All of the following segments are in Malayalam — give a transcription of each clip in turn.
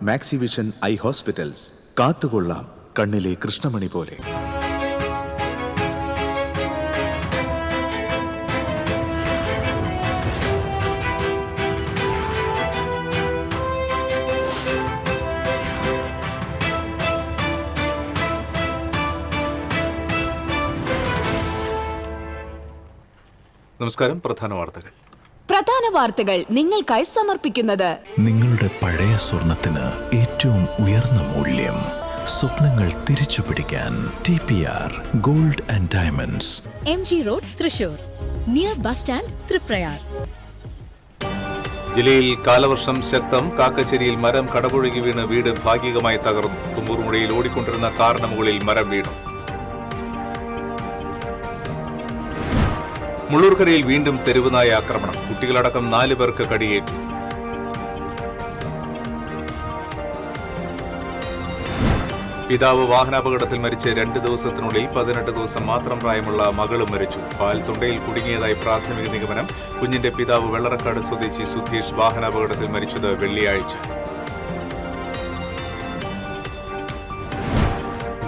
Maxivision I hospitals. കാത്തുകൊള്ളാം കണ്ണിലെ കൃഷ്ണമണി പോലെ. നമസ്കാരം. പ്രധാന വാർത്തകൾ നിങ്ങൾക്കായി സമർപ്പിക്കുന്നത് നിങ്ങളുടെ പഴയ സ്വർണത്തിന് ഏറ്റവും ഉയർന്ന മൂല്യം. സ്വപ്നങ്ങൾ തിരിച്ചു പിടിക്കാൻ TPR gold and diamonds, MG road, Thrissur, near bus stand, Triprayar. ജില്ലയിൽ കാലവർഷം ശക്തം. കാക്കശ്ശേരിയിൽ മരം കടപുഴകി വീണ് വീട് ഭാഗികമായി തകർന്നു. തുമ്പൂർമുഴയിൽ ഓടിക്കൊണ്ടിരുന്ന കാറിന് മുകളിൽ മരം വീണു. മുള്ളൂർക്കരയിൽ വീണ്ടും തെരുവുനായ ആക്രമണം. കുട്ടികളടക്കം 4 പേർക്ക് കടിയേറ്റു. പിതാവ് വാഹനാപകടത്തിൽ മരിച്ച് 2 ദിവസത്തിനുള്ളിൽ 18 ദിവസം മാത്രം പ്രായമുള്ള മകളും മരിച്ചു. പാൽ തൊണ്ടയിൽ കുടുങ്ങിയതായി പ്രാഥമിക നിഗമനം. കുഞ്ഞിന്റെ പിതാവ് വെള്ളറക്കാട് സ്വദേശി സുധീഷ് വാഹനാപകടത്തിൽ മരിച്ചത് വെള്ളിയാഴ്ച.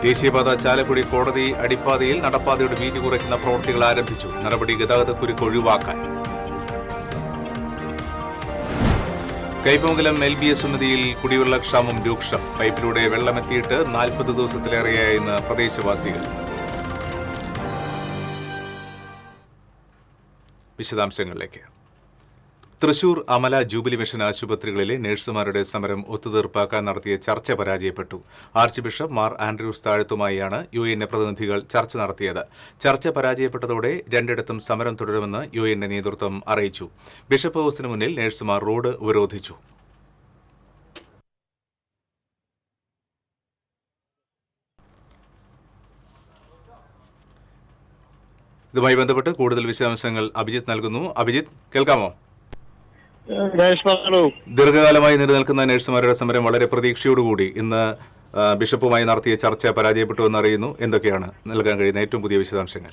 ദേശീയപാത ചാലക്കുടി കോടതി അടിപ്പാതയിൽ നടപ്പാതയുടെ വീതി കുറയ്ക്കുന്ന പ്രവൃത്തികൾ ആരംഭിച്ചു. നടപടി ഗതാഗതക്കുരുക്ക് ഒഴിവാക്കാൻ. കൈപ്പമംഗലം LBS സമിതിയിൽ കുടിവെള്ളക്ഷാമം രൂക്ഷം. പൈപ്പിലൂടെ വെള്ളമെത്തിയിട്ട് 40 ദിവസത്തിലേറെയായെന്ന് പ്രദേശവാസികൾ. വിശദാംശങ്ങളിലേക്ക്. തൃശൂർ അമല ജൂബിലി മിഷൻ ആശുപത്രികളിലെ നഴ്സുമാരുടെ സമരം ഒത്തുതീർപ്പാക്കാൻ നടത്തിയ ചർച്ച പരാജയപ്പെട്ടു. ആർച്ച് ബിഷപ്പ് മാർ ആൻഡ്രൂസ് താഴത്തുമായാണ് UN പ്രതിനിധികൾ ചർച്ച നടത്തിയത്. ചർച്ച പരാജയപ്പെട്ടതോടെ 2 സമരം തുടരുമെന്ന് UN നേതൃത്വം അറിയിച്ചു. ബിഷപ്പ് ഹൌസിന് മുന്നിൽ നഴ്സുമാർ റോഡ് ഉപരോധിച്ചു. ഇതുമായി ബന്ധപ്പെട്ട് കൂടുതൽ വിശദാംശങ്ങൾ അഭിജിത്ത് നൽകുന്നു. അഭിജിത്ത്, കേൾക്കാമോ? ദീർഘകാലമായി നിലനിൽക്കുന്ന നഴ്സുമാരുടെ സമരം വളരെ പ്രതീക്ഷയോടുകൂടി ഇന്ന് ബിഷപ്പുമായി നടത്തിയ ചർച്ച പരാജയപ്പെട്ടു എന്നറിയുന്നു. എന്തൊക്കെയാണ് നൽകാൻ കഴിയുന്ന ഏറ്റവും പുതിയ വിശദാംശങ്ങൾ?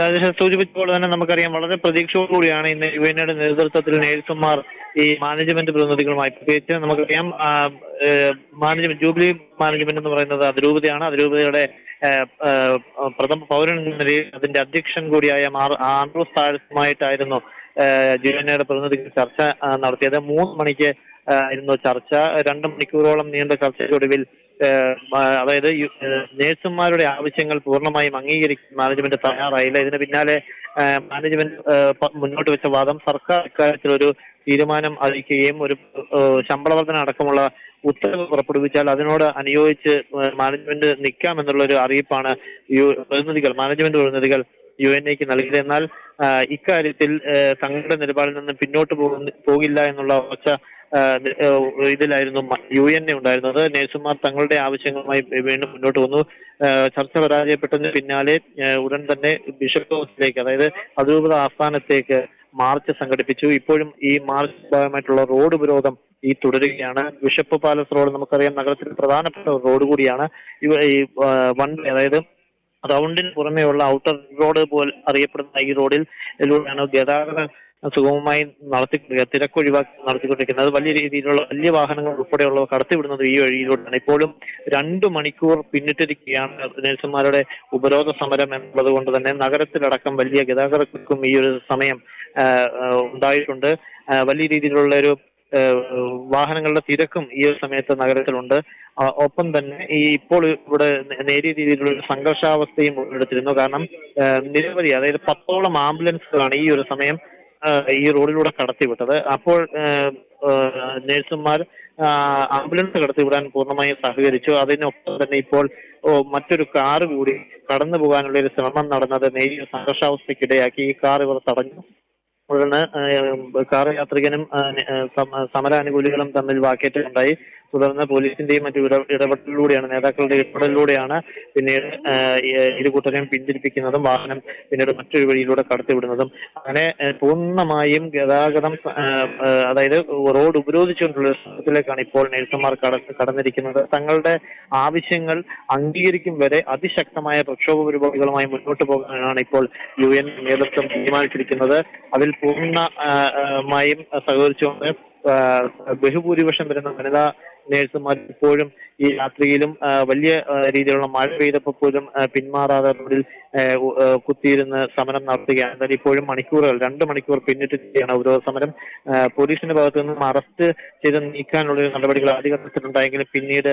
രാജേഷ് സൂചിപ്പിച്ചപ്പോൾ തന്നെ നമുക്കറിയാം, വളരെ പ്രതീക്ഷയോടുകൂടിയാണ് ഇന്ന് UNയുടെ നേതൃത്വത്തിൽ നേഴ്സുമാർ ഈ മാനേജ്മെന്റ് പ്രതിനിധികളുമായി, പ്രത്യേകിച്ച് നമുക്കറിയാം മാനേജ്മെന്റ് ജൂബിലി മാനേജ്മെന്റ് എന്ന് പറയുന്നത് അതിരൂപതയാണ്. അതിരൂപതയുടെ പ്രഥമ പൗരൻ എന്ന നിലയിൽ അതിന്റെ അധ്യക്ഷൻ കൂടിയായ മാർ ആൻഡ്രൂസ് താഴത്തുമായിട്ടായിരുന്നു UNയുടെ പ്രതിനിധികൾ ചർച്ച നടത്തിയത്. 3 മണിക്ക് ആയിരുന്നു ചർച്ച. 2 മണിക്കൂറോളം നീണ്ട ചർച്ചയ്ക്കൊടുവിൽ അതായത് നേഴ്സുമാരുടെ ആവശ്യങ്ങൾ പൂർണ്ണമായും അംഗീകരിക്കാൻ മാനേജ്മെന്റ് തയ്യാറായില്ല. ഇതിന് പിന്നാലെ മാനേജ്മെന്റ് മുന്നോട്ട് വെച്ച വാദം, സർക്കാർ ഇക്കാര്യത്തിൽ ഒരു തീരുമാനം അറിയിക്കുകയും ഒരു ശമ്പള വർധന അടക്കമുള്ള ഉത്തരവ് പുറപ്പെടുവിച്ചാൽ അതിനോട് അനുയോജിച്ച് മാനേജ്മെന്റ് നിൽക്കാമെന്നുള്ള ഒരു അറിയിപ്പാണ് മാനേജ്മെന്റ് പ്രതിനിധികൾ UNക്ക് നൽകിയത്. എന്നാൽ ഇക്കാര്യത്തിൽ തങ്ങളുടെ നിലപാടിൽ നിന്ന് പിന്നോട്ട് പോകില്ല എന്നുള്ള ഉറച്ച ഇതിലായിരുന്നു UN ഉണ്ടായിരുന്നത്. നഴ്സുമാർ തങ്ങളുടെ ആവശ്യങ്ങളുമായി വീണ്ടും മുന്നോട്ട് വന്നു. ചർച്ച പരാജയപ്പെട്ടതിന് പിന്നാലെ ഉടൻ തന്നെ ബിഷപ്പ് ഹൗസിലേക്ക്, അതായത് അതിരൂപത ആസ്ഥാനത്തേക്ക് മാർച്ച് സംഘടിപ്പിച്ചു. ഇപ്പോഴും ഈ മാർച്ച് ഭാഗമായിട്ടുള്ള റോഡ് ഉപരോധം തുടരുകയാണ്. ബിഷപ്പ് പാലസ് റോഡ് നമുക്കറിയാം നഗരത്തിൽ പ്രധാനപ്പെട്ട റോഡ് കൂടിയാണ്. ഈ വൺ വേ, അതായത് റൗണ്ടിന് പുറമെയുള്ള ഔട്ടർ റോഡ് പോലെ അറിയപ്പെടുന്ന ഈ റോഡിലൂടെയാണ് ഗതാഗതം സുഗമമായി തിരക്കൊഴിവാക്കി നടത്തിക്കൊണ്ടിരിക്കുന്നത്. വലിയ രീതിയിലുള്ള വലിയ വാഹനങ്ങൾ ഉൾപ്പെടെയുള്ളവ കടത്തിവിടുന്നത് ഈ വഴിയിലൂടെയാണ്. ഇപ്പോഴും 2 മണിക്കൂർ പിന്നിട്ടിരിക്കുകയാണ് നഴ്സുമാരുടെ ഉപരോധ സമരം എന്നുള്ളത് കൊണ്ട് തന്നെ നഗരത്തിലടക്കം വലിയ ഗതാഗതക്കും ഈ ഒരു സമയം ഉണ്ടായിട്ടുണ്ട്. വലിയ രീതിയിലുള്ള ഒരു വാഹനങ്ങളുടെ തിരക്കും ഈ ഒരു സമയത്ത് നഗരത്തിലുണ്ട്. ഒപ്പം തന്നെ ഇപ്പോൾ ഇവിടെ നേരിയ രീതിയിലുള്ള ഒരു സംഘർഷാവസ്ഥയും എടുത്തിരുന്നു. കാരണം നിരവധി, അതായത് 10ഓളം ആംബുലൻസുകളാണ് ഈ ഒരു സമയം ഈ റോഡിലൂടെ കടത്തിവിട്ടത്. അപ്പോൾ നഴ്സുമാർ ആംബുലൻസ് കടത്തിവിടാൻ പൂർണ്ണമായും സഹകരിച്ചു. അതിനൊപ്പം തന്നെ ഇപ്പോൾ മറ്റൊരു കാറ് കൂടി കടന്നു പോകാനുള്ള ഒരു ശ്രമം നടന്നത് നേരിയ സംഘർഷാവസ്ഥയ്ക്കിടയാക്കി. ഈ കാർ ഇവർ തടഞ്ഞു. ഉടനെ കാർ യാത്രികനും സമരാനുകൂലികളും തമ്മിൽ വാക്കേറ്റമുണ്ടായി. തുടർന്ന് പോലീസിന്റെയും മറ്റു ഇടപെടലിലൂടെയാണ്, നേതാക്കളുടെ ഇടപെടലിലൂടെയാണ് പിന്നീട് ഇരുകൂട്ടരെയും പിന്തിരിപ്പിക്കുന്നതും വാഹനം പിന്നീട് മറ്റൊരു വഴിയിലൂടെ കടത്തിവിടുന്നതും. അങ്ങനെ പൂർണ്ണമായും ഗതാഗതം, അതായത് റോഡ് ഉപരോധിച്ചുകൊണ്ടുള്ള ശ്രമത്തിലേക്കാണ് ഇപ്പോൾ നഴ്സുമാർ കടന്നിരിക്കുന്നത്. തങ്ങളുടെ ആവശ്യങ്ങൾ അംഗീകരിക്കും വരെ അതിശക്തമായ പ്രക്ഷോഭ പരിപാടികളുമായി മുന്നോട്ട് പോകാനാണ് ഇപ്പോൾ UN നേതൃത്വം തീരുമാനിച്ചിരിക്കുന്നത്. അതിൽ പൂർണ്ണമായും സഹകരിച്ചുകൊണ്ട് ബഹുഭൂരിപക്ഷം വരുന്ന വനിതാ നേഴ്സുമാർ ഇപ്പോഴും ഈ രാത്രിയിലും വലിയ രീതിയിലുള്ള മഴ പെയ്തപ്പോൾ പോലും പിന്മാറാതെ റോഡിൽ കുത്തിയിരുന്ന് സമരം നടത്തുകയാണ്. എന്നാൽ ഇപ്പോഴും മണിക്കൂറുകൾ 2 മണിക്കൂർ പിന്നിട്ടിരിക്കുകയാണ് ഉപരോധ സമരം. പോലീസിന്റെ ഭാഗത്തു നിന്നും അറസ്റ്റ് ചെയ്ത് നീക്കാനുള്ള നടപടികൾ ആദ്യഘട്ടത്തിലുണ്ടായെങ്കിലും പിന്നീട്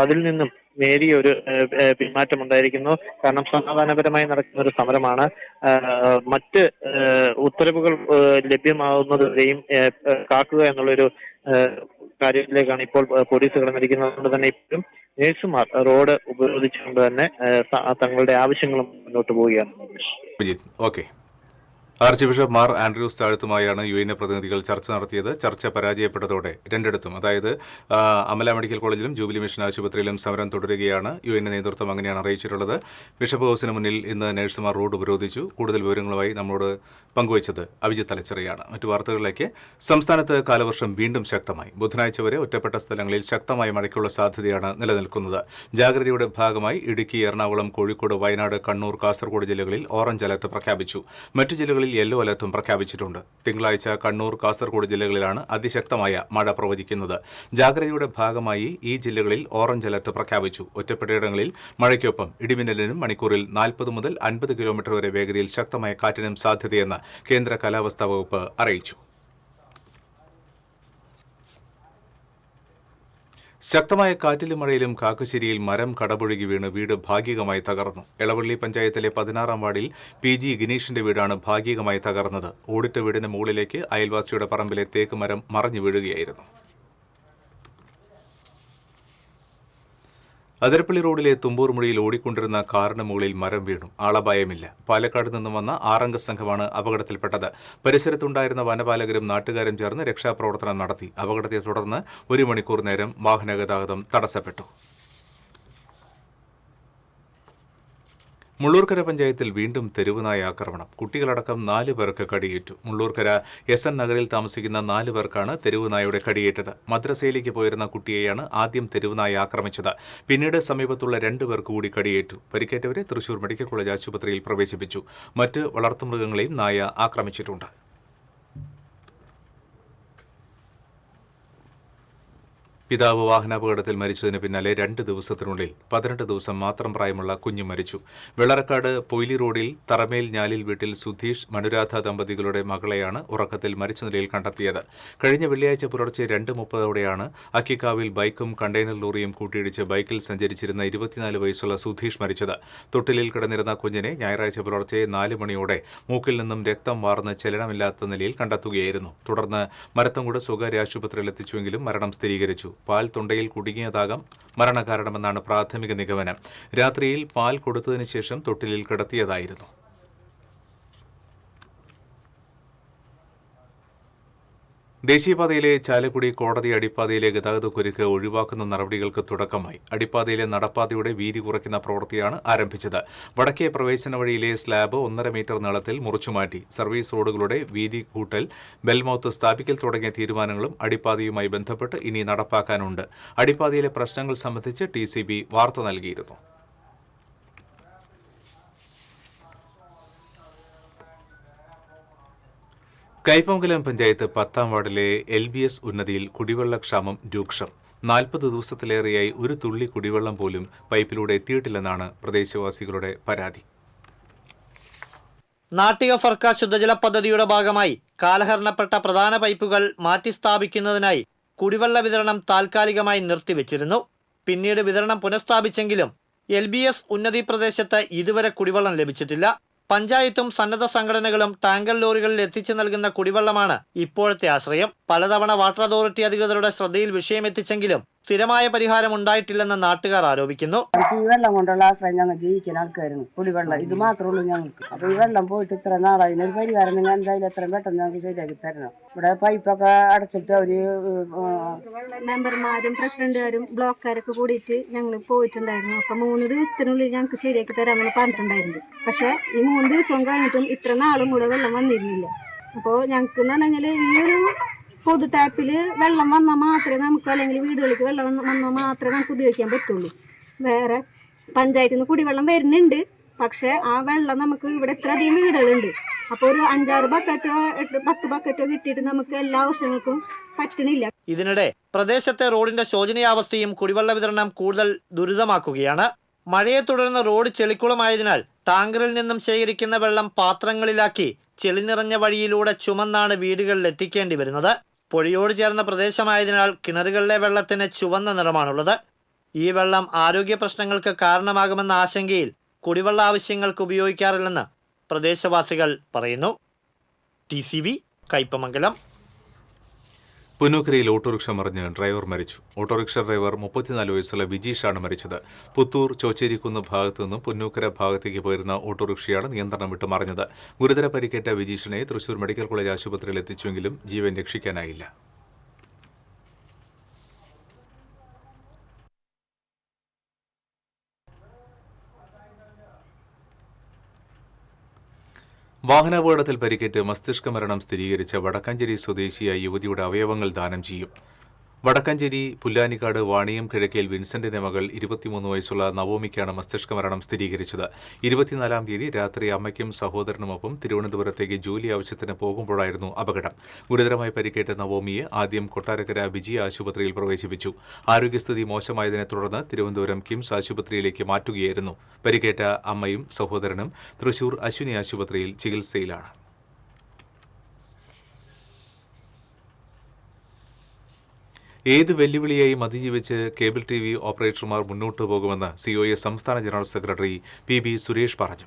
അതിൽ നിന്നും നേരിയ ഒരു പിന്മാറ്റം ഉണ്ടായിരിക്കുന്നു. കാരണം സമാധാനപരമായി നടക്കുന്ന ഒരു സമരമാണ്. മറ്റ് ഉത്തരവുകൾ ലഭ്യമാവുന്നതുവരെയും കാക്കുക എന്നുള്ളൊരു കാര്യത്തിലേക്കാണ് ഇപ്പോൾ പോലീസ് കടന്നിരിക്കുന്നത്. അതുകൊണ്ട് തന്നെ ഇപ്പോഴും നേഴ്സുമാർ റോഡ് ഉപരോധിച്ചുകൊണ്ട് തന്നെ തങ്ങളുടെ ആവശ്യങ്ങളും മുന്നോട്ട് പോവുകയാണ്. Okay. Archbishop Mar Andrews താഴത്തുമായാണ് UN പ്രതിനിധികൾ ചർച്ച നടത്തിയത്. ചർച്ച പരാജയപ്പെട്ടതോടെ രണ്ടിടത്തും, അതായത് അമല മെഡിക്കൽ കോളേജിലും ജൂബിലി മിഷൻ ആശുപത്രിയിലും സമരം തുടരുകയാണ്. UN നേതൃത്വം അങ്ങനെയാണ് അറിയിച്ചിട്ടുള്ളത്. ബിഷപ്പ് ഹൗസിന് മുന്നിൽ ഇന്ന് നഴ്സുമാർ റോഡ് ഉപരോധിച്ചു. കൂടുതൽ വിവരങ്ങളുമായി നമ്മോട് പങ്കുവച്ചത് അഭിജിത്ത് തലച്ചിറയാണ്. മറ്റു വാർത്തകളിലേക്ക്. സംസ്ഥാനത്ത് കാലവർഷം വീണ്ടും ശക്തമായി. ബുധനാഴ്ച വരെ ഒറ്റപ്പെട്ട സ്ഥലങ്ങളിൽ ശക്തമായ മഴയ്ക്കുള്ള സാധ്യതയാണ് നിലനിൽക്കുന്നത്. ജാഗ്രതയുടെ ഭാഗമായി ഇടുക്കി, എറണാകുളം, കോഴിക്കോട്, വയനാട്, കണ്ണൂർ, കാസർഗോഡ് ജില്ലകളിൽ ഓറഞ്ച് അലർട്ട് പ്രഖ്യാപിച്ചു. മറ്റു ജില്ലകളിൽ യെല്ലോ അലർട്ടും പ്രഖ്യാപിച്ചിട്ടുണ്ട്. തിങ്കളാഴ്ച കണ്ണൂർ, കാസർഗോഡ് ജില്ലകളിലാണ് അതിശക്തമായ മഴ പ്രവചിക്കുന്നത്. ജാഗ്രതയുടെ ഭാഗമായി ഈ ജില്ലകളിൽ ഓറഞ്ച് അലർട്ട് പ്രഖ്യാപിച്ചു. ഒറ്റപ്പെട്ടയിടങ്ങളിൽ മഴയ്ക്കൊപ്പം ഇടിമിന്നലിനും മണിക്കൂറിൽ 40 മുതൽ 50 കിലോമീറ്റർ വരെ വേഗതയിൽ ശക്തമായ കാറ്റിനും സാധ്യതയെന്ന് കേന്ദ്ര കാലാവസ്ഥാ വകുപ്പ് അറിയിച്ചു. ശക്തമായ കാറ്റിലും മഴയിലും കാക്കശ്ശേരിയിൽ മരം കടപുഴകി വീണ് വീട് ഭാഗികമായി തകർന്നു. എളവള്ളി പഞ്ചായത്തിലെ 16-ാം വാർഡിൽ PG ഗിനീഷിന്റെ വീടാണ് ഭാഗികമായി തകർന്നത്. ഓടിട്ട വീടിന് മുകളിലേക്ക് അയൽവാസിയുടെ പറമ്പിലെ തേക്ക് മരം മറിഞ്ഞു വീഴുകയായിരുന്നു. അതിരപ്പള്ളി റോഡിലെ തുമ്പൂർ മുഴിയിൽ ഓടിക്കൊണ്ടിരുന്ന കാറിന് മുകളിൽ മരം വീണു. ആളപായമില്ല. പാലക്കാട് നിന്നും വന്ന 6-അംഗ സംഘമാണ് അപകടത്തിൽപ്പെട്ടത്. പരിസരത്തുണ്ടായിരുന്ന വനപാലകരും നാട്ടുകാരും ചേർന്ന് രക്ഷാപ്രവർത്തനം നടത്തി. അപകടത്തെ തുടർന്ന് 1 മണിക്കൂർ നേരം വാഹനഗതാഗതം തടസ്സപ്പെട്ടു. മുള്ളൂർക്കര പഞ്ചായത്തിൽ വീണ്ടും തെരുവുനായ ആക്രമണം. കുട്ടികളടക്കം 4 പേർക്ക് കടിയേറ്റു. മുള്ളൂർക്കര SN നഗറിൽ താമസിക്കുന്ന 4 പേർക്കാണ് തെരുവുനായയുടെ കടിയേറ്റത്. മദ്രസയിലേക്ക് പോയിരുന്ന കുട്ടിയെയാണ് ആദ്യം തെരുവുനായ ആക്രമിച്ചത്. പിന്നീട് സമീപത്തുള്ള 2 പേർക്ക് കൂടി കടിയേറ്റു. പരിക്കേറ്റവരെ തൃശൂർ മെഡിക്കൽ കോളേജ് ആശുപത്രിയിൽ പ്രവേശിപ്പിച്ചു. മറ്റ് വളർത്തുമൃഗങ്ങളെയും നായ ആക്രമിച്ചിട്ടുണ്ട്. പിതാവ് വാഹനാപകടത്തിൽ മരിച്ചതിന് പിന്നാലെ 2 ദിവസത്തിനുള്ളിൽ 18 ദിവസം മാത്രം പ്രായമുള്ള കുഞ്ഞു മരിച്ചു. വെള്ളറക്കാട് പൊയ്ലി റോഡിൽ തറമേൽ ഞാലിൽ വീട്ടിൽ സുധീഷ്, മനുരാധ ദമ്പതികളുടെ മകളെയാണ് ഉറക്കത്തിൽ മരിച്ച നിലയിൽ കണ്ടെത്തിയത്. കഴിഞ്ഞ വെള്ളിയാഴ്ച പുലർച്ചെ 2:30ഓടെയാണ് അക്കിക്കാവിൽ ബൈക്കും കണ്ടെയ്നർ ലോറിയും കൂട്ടിയിടിച്ച് ബൈക്കിൽ സഞ്ചരിച്ചിരുന്ന 24 വയസ്സുള്ള സുധീഷ് മരിച്ചത്. തൊട്ടിലിൽ കിടന്നിരുന്ന കുഞ്ഞിനെ ഞായറാഴ്ച പുലർച്ചെ 4 മണിയോടെ മൂക്കിൽ നിന്നും രക്തം വാർന്ന് ചലനമില്ലാത്ത നിലയിൽ കണ്ടെത്തുകയായിരുന്നു. തുടർന്ന് മരത്തങ്കോട് സ്വകാര്യ ആശുപത്രിയിൽ എത്തിച്ചുവെങ്കിലും മരണം സ്ഥിരീകരിച്ചു. പാൽ തൊണ്ടയിൽ കുടുങ്ങിയതാകാം മരണകാരണമെന്നാണ് പ്രാഥമിക നിഗമനം. രാത്രിയിൽ പാൽ കൊടുത്തതിനു ശേഷം തൊട്ടിലിൽ കിടത്തിയതായിരുന്നു. ദേശീയപാതയിലെ ചാലക്കുടി കോടതി അടിപ്പാതയിലെ ഗതാഗതക്കുരുക്ക് ഒഴിവാക്കുന്ന നടപടികൾക്ക് തുടക്കമായി. അടിപ്പാതയിലെ നടപ്പാതയുടെ വീതി കുറയ്ക്കുന്ന പ്രവൃത്തിയാണ് ആരംഭിച്ചത്. വടക്കേ പ്രവേശന വഴിയിലെ സ്ലാബ് 1.5 മീറ്റർ നീളത്തിൽ മുറിച്ചുമാറ്റി. സർവീസ് റോഡുകളുടെ വീതി കൂട്ടൽ, ബെൽമൌത്ത് സ്ഥാപിക്കൽ തുടങ്ങിയ തീരുമാനങ്ങളും അടിപ്പാതയുമായി ബന്ധപ്പെട്ട് ഇനി നടപ്പാക്കാനുണ്ട്. അടിപ്പാതയിലെ പ്രശ്നങ്ങൾ സംബന്ധിച്ച് TCB വാർത്ത നൽകിയിരുന്നു. കൈപ്പമംഗലം പഞ്ചായത്ത് 10-ാം വാർഡിലെ LBS ഉന്നതിയിൽ കുടിവെള്ളക്ഷാമം രൂക്ഷം. 40 ദിവസത്തിലേറെയായി ഒരു തുള്ളി കുടിവെള്ളം പോലും പൈപ്പിലൂടെ എത്തിയിട്ടില്ലെന്നാണ് പ്രദേശവാസികളുടെ പരാതി. നാട്ടിക ഫർക്ക ശുദ്ധജല പദ്ധതിയുടെ ഭാഗമായി കാലഹരണപ്പെട്ട പ്രധാന പൈപ്പുകൾ മാറ്റി സ്ഥാപിക്കുന്നതിനായി കുടിവെള്ള വിതരണം താൽക്കാലികമായി നിർത്തിവെച്ചിരുന്നു. പിന്നീട് വിതരണം പുനഃസ്ഥാപിച്ചെങ്കിലും LBS ഉന്നതി പ്രദേശത്ത് ഇതുവരെ കുടിവെള്ളം ലഭിച്ചിട്ടില്ല. പഞ്ചായത്തും സന്നദ്ധ സംഘടനകളും ടാങ്കർ ലോറികളിൽ എത്തിച്ചു നൽകുന്ന കുടിവെള്ളമാണ് ഇപ്പോഴത്തെ ആശ്രയം. പലതവണ വാട്ടർ അതോറിറ്റി അധികൃതരുടെ ശ്രദ്ധയിൽ വിഷയമെത്തിച്ചെങ്കിലും സ്ഥിരമായ പരിഹാരം ഉണ്ടായിട്ടില്ലെന്ന് നാട്ടുകാർ ആരോപിക്കുന്നു. ഈ വെള്ളം കൊണ്ടുള്ള ആശ്രയം ഞങ്ങൾ ജീവിക്കുന്ന ആൾക്കാരായിരുന്നു. കുടിവെള്ളം ഇത് മാത്രമേ ഉള്ളൂ ഞങ്ങൾക്ക്. അപ്പൊ ഈ വെള്ളം പോയിട്ട് ഇത്ര നാളായി. ഇതിനൊരു പരിഹാരം നിങ്ങൾ എന്തായാലും എത്രയും പെട്ടെന്ന് ഞങ്ങൾക്ക് ശരിയാക്കി തരണം. ഇവിടെ പൈപ്പൊക്കെ അടച്ചിട്ട് അവര് മെമ്പർമാരും പ്രസിഡന്റുകാരും ബ്ലോക്കുകാരൊക്കെ കൂടിയിട്ട് ഞങ്ങൾ പോയിട്ടുണ്ടായിരുന്നു. അപ്പൊ 3 ദിവസത്തിനുള്ളിൽ ഞങ്ങൾക്ക് ശരിയാക്കി തരാമെന്ന് പറഞ്ഞിട്ടുണ്ടായിരുന്നു. പക്ഷെ ഈ 3 ദിവസം കഴിഞ്ഞിട്ടും ഇത്ര നാളും കൂടെ വെള്ളം വന്നിരുന്നില്ല. അപ്പോൾ ഞങ്ങൾക്ക് എന്ന് പറഞ്ഞാൽ ഈ ഒരു പൊതു ടാപ്പിൽ വെള്ളം വന്നാൽ മാത്രമേ നമുക്ക്, അല്ലെങ്കിൽ വീടുകളിലേക്ക് വെള്ളം വന്നാൽ മാത്രമേ നമുക്ക് ഉപയോഗിക്കാൻ പറ്റുള്ളൂ. വേറെ പഞ്ചായത്തിൽ നിന്ന് കുടിവെള്ളം വരുന്നുണ്ട്. പക്ഷെ ആ വെള്ളം നമുക്ക് ഇവിടെ ഇത്ര അധികം വീടുകളുണ്ട്. അപ്പോൾ ഒരു 5-6 ബക്കറ്റോ 10 ബക്കറ്റോ കിട്ടിയിട്ട് നമുക്ക് എല്ലാ ആവശ്യങ്ങൾക്കും പറ്റണില്ല. ഇതിനിടെ പ്രദേശത്തെ റോഡിന്റെ ശോചനീയാവസ്ഥയും കുടിവെള്ള വിതരണം കൂടുതൽ ദുരിതമാക്കുകയാണ്. മഴയെ തുടർന്ന് റോഡ് ചെളിക്കുളമായതിനാൽ ടാങ്കറിൽ നിന്നും ശേഖരിക്കുന്ന വെള്ളം പാത്രങ്ങളിലാക്കി ചെളി നിറഞ്ഞ വഴിയിലൂടെ ചുമന്നാണ് വീടുകളിൽ എത്തിക്കേണ്ടി വരുന്നത്. പുഴയോട് ചേർന്ന പ്രദേശമായതിനാൽ കിണറുകളിലെ വെള്ളത്തിന് ചുവന്ന നിറമാണുള്ളത്. ഈ വെള്ളം ആരോഗ്യ പ്രശ്നങ്ങൾക്ക് കാരണമാകുമെന്ന ആശങ്കയിൽ കുടിവെള്ള ആവശ്യങ്ങൾക്ക് ഉപയോഗിക്കാറില്ലെന്ന് പ്രദേശവാസികൾ പറയുന്നു. TCV കയ്പമംഗലം. പുന്നൂക്കരയിൽ ഓട്ടോറിക്ഷ മറിഞ്ഞ് ഡ്രൈവർ മരിച്ചു. ഓട്ടോറിക്ഷ ഡ്രൈവർ 34 വയസ്സുള്ള വിജീഷാണ് മരിച്ചത്. പുത്തൂർ ചോച്ചേരിക്കുന്ന് ഭാഗത്തു നിന്നും പുന്നൂക്കര ഭാഗത്തേക്ക് പോയിരുന്ന ഓട്ടോറിക്ഷയാണ് നിയന്ത്രണം വിട്ട് മറിഞ്ഞത്. ഗുരുതര പരിക്കേറ്റ വിജീഷിനെ തൃശൂർ മെഡിക്കൽ കോളേജ് ആശുപത്രിയിൽ എത്തിച്ചുവെങ്കിലും ജീവൻ രക്ഷിക്കാനായില്ല. വാഹനാപകടത്തിൽ പരിക്കേറ്റ് മസ്തിഷ്ക മരണം സ്ഥിരീകരിച്ച വടക്കാഞ്ചേരി സ്വദേശിയായ യുവതിയുടെ അവയവങ്ങൾ ദാനം ചെയ്യും. വടക്കാഞ്ചേരി പുല്ലാനിക്കാട് വാണിയം കിഴക്കേൽ വിൻസെന്റിന്റെ മകൾ 23 വയസ്സുള്ള നവോമിക്കാണ് മസ്തിഷ്ക മരണം സ്ഥിരീകരിച്ചത്. 24-ാം തീയതി രാത്രി അമ്മയ്ക്കും സഹോദരനുമൊപ്പം തിരുവനന്തപുരത്തേക്ക് ജോലി ആവശ്യത്തിന് പോകുമ്പോഴായിരുന്നു അപകടം. ഗുരുതരമായി പരിക്കേറ്റ നവോമിയെ ആദ്യം കൊട്ടാരക്കര വിജയ ആശുപത്രിയിൽ പ്രവേശിപ്പിച്ചു. ആരോഗ്യസ്ഥിതി മോശമായതിനെ തുടർന്ന് തിരുവനന്തപുരം കിംസ് ആശുപത്രിയിലേക്ക് മാറ്റുകയായിരുന്നു. പരിക്കേറ്റ അമ്മയും സഹോദരനും തൃശൂർ അശ്വിനി ആശുപത്രിയിൽ ചികിത്സയിലാണ്. ഏത് വെല്ലുവിളിയെയും അതിജീവിച്ച് കേബിൾ TV ഓപ്പറേറ്റർമാർ മുന്നോട്ടു പോകുമെന്ന് COA സംസ്ഥാന ജനറൽ സെക്രട്ടറി PB സുരേഷ് പറഞ്ഞു.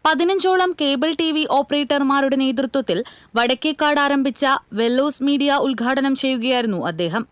15ഓളം കേബിൾ TV ഓപ്പറേറ്റർമാരുടെ നേതൃത്വത്തിൽ വടക്കേക്കാട് ആരംഭിച്ച വെല്ലോസ് മീഡിയ ഉദ്ഘാടനം ചെയ്യുകയായിരുന്നു അദ്ദേഹം.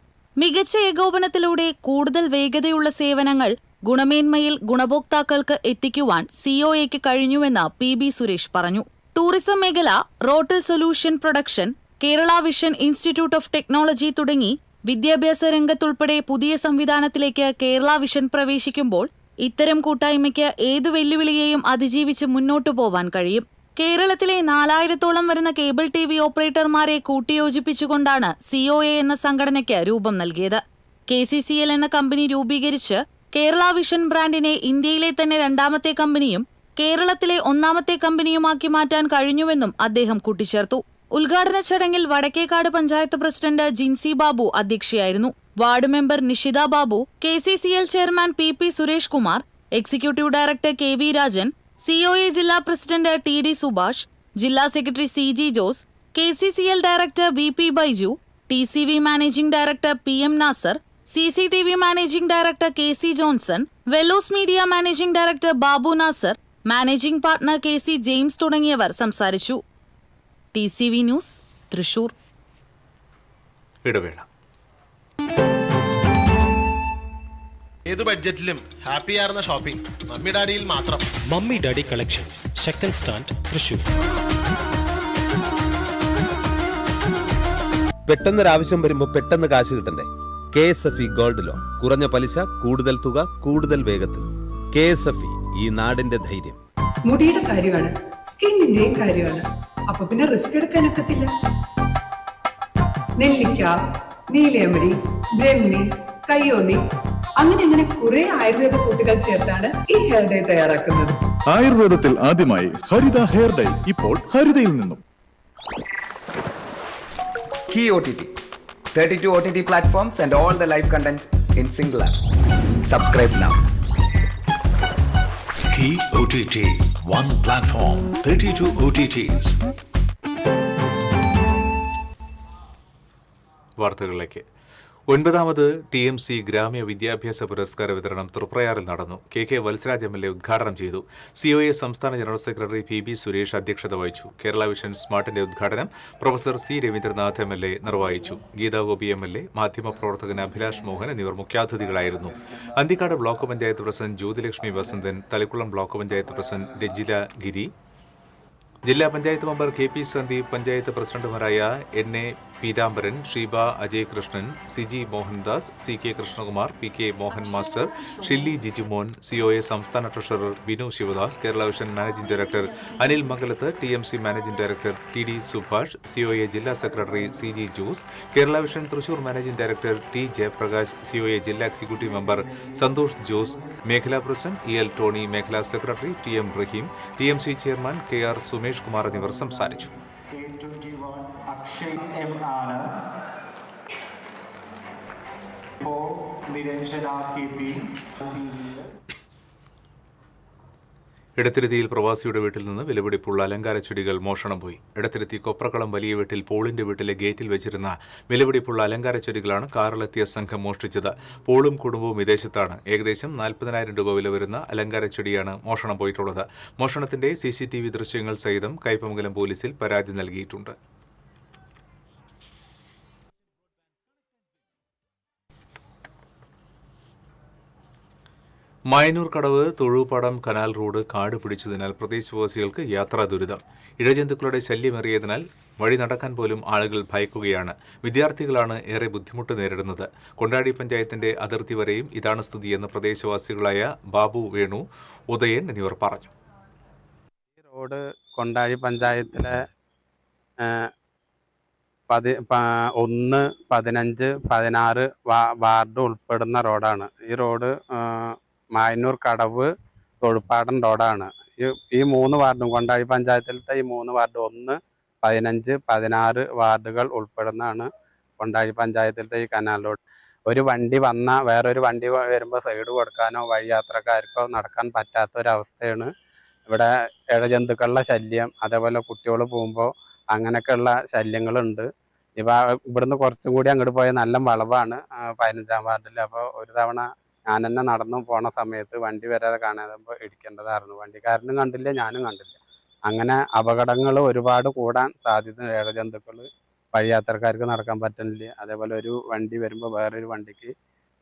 മികച്ച ഏകോപനത്തിലൂടെ കൂടുതൽ വേഗതയുള്ള സേവനങ്ങൾ ഗുണമേന്മയിൽ ഗുണഭോക്താക്കൾക്ക് എത്തിക്കുവാൻ COAയ്ക്ക് കഴിഞ്ഞുവെന്ന് PB സുരേഷ് പറഞ്ഞു. ടൂറിസം മേഖല, റോട്ടൽ solution production, Kerala Vision institute of technology തുടങ്ങി വിദ്യാഭ്യാസ രംഗത്തുൾപ്പെടെ പുതിയ സംവിധാനത്തിലേക്ക് കേരള വിഷൻ പ്രവേശിക്കുമ്പോൾ ഇത്തരം കൂട്ടായ്മയ്ക്ക് ഏതു വെല്ലുവിളിയെയും അതിജീവിച്ച് മുന്നോട്ടു പോവാൻ കഴിയും. കേരളത്തിലെ 4000-ഓളം വരുന്ന കേബിൾ TV ഓപ്പറേറ്റർമാരെ കൂട്ടിയോജിപ്പിച്ചുകൊണ്ടാണ് COA എന്ന സംഘടനയ്ക്ക് രൂപം നൽകിയത്. KCCL എന്ന കമ്പനി രൂപീകരിച്ച് കേരള വിഷൻ ബ്രാൻഡിനെ ഇന്ത്യയിലെ തന്നെ 2ാമത്തെ കമ്പനിയും കേരളത്തിലെ 1ാമത്തെ കമ്പനിയുമാക്കി മാറ്റാൻ കഴിഞ്ഞുവെന്നും അദ്ദേഹം കൂട്ടിച്ചേർത്തു. ഉദ്ഘാടന ചടങ്ങിൽ വടക്കേക്കാട് പഞ്ചായത്ത് പ്രസിഡന്റ് ജിൻസി ബാബു അധ്യക്ഷയായിരുന്നു. Ward member Nishitha Babu, KCCL chairman PP Suresh Kumar, executive director KV Rajan, COA ജില്ലാ പ്രസിഡന്റ് TD സുഭാഷ്, ജില്ലാ secretary CG Jose, KCCL director VP Baiju, TCV managing director PM Nasser, CCTV managing director KC Johnson, വെല്ലോസ് media managing director Babu Nasser, managing partner KC James തുടങ്ങിയവർ സംസാരിച്ചു. TCV news, Thrissur. ഇടവേള. ഏത് ബഡ്ജറ്റിലും ഹാപ്പിയാർന്ന ഷോപ്പിംഗ് മമ്മി ഡാഡിയിൽ മാത്രം. Mummy daddy collections, second stand, Thrissur. പെട്ടെന്നൊരാവശ്യം വരുമ്പോൾ പെട്ടെന്ന് കാശ് കിട്ടണ്ടേ? KSFE ഗോൾഡ് ലോൺ, കുറഞ്ഞ പലിശ, കൂടുതൽ തുക, കൂടുതൽ വേഗത്തിൽ. KSFE, ഈ നാടിന്റെ ധൈര്യം. മുടിയുടെ കാര്യമാണ്, സ്കിന്നിന്റെയും കാര്യമാണ്. അപ്പൊ പിന്നെ റിസ്ക് എടുക്കാനൊക്കത്തില്ല. നെല്ലിക്ക, നീലയമരി, ബ്രഹ്മി, കയ്യോന്നി, അങ്ങനെ കുറെ ആയുർവേദ കൂട്ടുകൾ ചേർത്താണ് ഈ ഹെയർ ഡേ തയ്യാറാക്കുന്നത്. ആയുർവേദത്തിൽ ആദ്യമായി ഹരിത ഹെയർ ഡേ, ഇപ്പോൾ ഹരിതയിൽ നിന്നും. Key OTT, 32 OTT platforms and all the live contents in single app. Subscribe now. Key OTT, one platform, 32 OTTs. വാർത്തകളിലേക്ക്. 9ാമത് TMC ഗ്രാമ്യ വിദ്യാഭ്യാസ പുരസ്കാര വിതരണം തൃപ്രയാറിൽ നടന്നു. KK വത്സരാജ് MLA ഉദ്ഘാടനം ചെയ്തു. COA സംസ്ഥാന ജനറൽ സെക്രട്ടറി PB സുരേഷ് അധ്യക്ഷത വഹിച്ചു. കേരള വിഷൻ സ്മാർട്ടിന്റെ ഉദ്ഘാടനം പ്രൊഫസർ C രവീന്ദ്രനാഥ് MLA നിർവഹിച്ചു. ഗീതാഗോപി MLA, മാധ്യമപ്രവർത്തകൻ അഭിലാഷ് മോഹൻ എന്നിവർ മുഖ്യാതിഥികളായിരുന്നു. Anthikad block panchayat president Jyothilakshmi Vasanthan, Thalikulam block panchayat president Rajila Giri, ജില്ലാ പഞ്ചായത്ത് മെമ്പർ KP സന്ദീപ്, പഞ്ചായത്ത് പ്രസിഡന്റുമാരായ NA Peethambaran, Sheeba Ajay Krishnan, Siji Mohandas, C K Krishnakumar, P K Mohan master, Shilly Jijumon, COA സംസ്ഥാന treasurer Binu Sivadas, Kerala Vision managing director Anil Mangalath, TMC managing director TD Subhash, COA ജില്ലാ secretary CG Jose, Kerala Vision Thrissur managing director T Jayaprakash, COA ജില്ലാ എക്സിക്യൂട്ടീവ് മെമ്പർ സന്തോഷ് ജോസ്, മേഖലാ പ്രസിഡന്റ് EL ടോണി, മേഖലാ സെക്രട്ടറി TM റഹീം, TMC chairman KR Sumesh Kumar എന്നിവർ സംസാരിച്ചു. ഇടത്തിരുത്തിയിൽ പ്രവാസിയുടെ വീട്ടിൽ നിന്ന് വിലപിടിപ്പുള്ള അലങ്കാര ചെടികൾ മോഷണം പോയി. ഇടത്തിരുത്തി കൊപ്രക്കളം വലിയ വീട്ടിൽ പോളിന്റെ വീട്ടിലെ ഗേറ്റിൽ വെച്ചിരുന്ന വിലപിടിപ്പുള്ള അലങ്കാര ചെടികളാണ് കാറിലെത്തിയ സംഘം മോഷ്ടിച്ചത്. പോളും കുടുംബവും വിദേശത്താണ്. ഏകദേശം 40,000 രൂപ വില വരുന്ന അലങ്കാര ചെടിയാണ് മോഷണം പോയിട്ടുള്ളത്. മോഷണത്തിന്റെ CCTV ദൃശ്യങ്ങൾ സഹിതം കയ്പമംഗലം പോലീസിൽ പരാതി നൽകിയിട്ടുണ്ട്. മൈനൂർ കടവ് തൊഴുപാടം കനാൽ റോഡ് കാട് പിടിച്ചതിനാൽ പ്രദേശവാസികൾക്ക് യാത്രാ ദുരിതം. ഇഴജന്തുക്കളുടെ ശല്യമേറിയതിനാൽ വഴി നടക്കാൻ പോലും ആളുകൾ ഭയക്കുകയാണ്. വിദ്യാർത്ഥികളാണ് ഏറെ ബുദ്ധിമുട്ട് നേരിടുന്നത്. കൊണ്ടാടി പഞ്ചായത്തിന്റെ അതിർത്തി വരെയും ഇതാണ് സ്ഥിതിയെന്ന് പ്രദേശവാസികളായ ബാബു, വേണു, ഉദയൻ എന്നിവർ പറഞ്ഞു. ഈ റോഡ് കൊണ്ടാടി പഞ്ചായത്തിലെ 1, 15, 16 വാർഡ് ഉൾപ്പെടുന്ന റോഡാണ്. ഈ റോഡ് മായന്നൂർ കടവ് തൊഴുപ്പാടൻ റോഡാണ്. ഈ 3 വാർഡും കൊണ്ടാഴി പഞ്ചായത്തിലത്തെ ഈ 3 വാർഡ് 1, 15, 16 വാർഡുകൾ ഉൾപ്പെടുന്നതാണ് കൊണ്ടാഴി പഞ്ചായത്തിലത്തെ ഈ കനാൽ റോഡ്. ഒരു വണ്ടി വന്നാൽ വേറൊരു വണ്ടി വരുമ്പോൾ സൈഡ് കൊടുക്കാനോ വഴി യാത്രക്കാർക്കോ നടക്കാൻ പറ്റാത്തൊരവസ്ഥയാണ്. ഇവിടെ ഇഴജന്തുക്കളുടെ ശല്യം, അതേപോലെ കുട്ടികൾ പോകുമ്പോൾ അങ്ങനെയൊക്കെയുള്ള ശല്യങ്ങളുണ്ട്. ഇവിടുന്ന് കുറച്ചും കൂടി അങ്ങോട്ട് പോയ നല്ല വളവാണ് 15-ാം വാർഡിൽ. അപ്പോൾ ഒരു തവണ ഞാൻ തന്നെ നടന്നു പോണ സമയത്ത് വണ്ടി വരാതെ കാണാതെ ഇടിക്കേണ്ടതായിരുന്നു. വണ്ടിക്കാരനും കണ്ടില്ല, ഞാനും കണ്ടില്ല. അങ്ങനെ അപകടങ്ങൾ ഒരുപാട് കൂടാൻ സാധ്യത. ഇഴജന്തുക്കൾ വഴിയാത്രക്കാർക്ക് നടക്കാൻ പറ്റുന്നില്ല. അതേപോലെ ഒരു വണ്ടി വരുമ്പോൾ വേറൊരു വണ്ടിക്ക്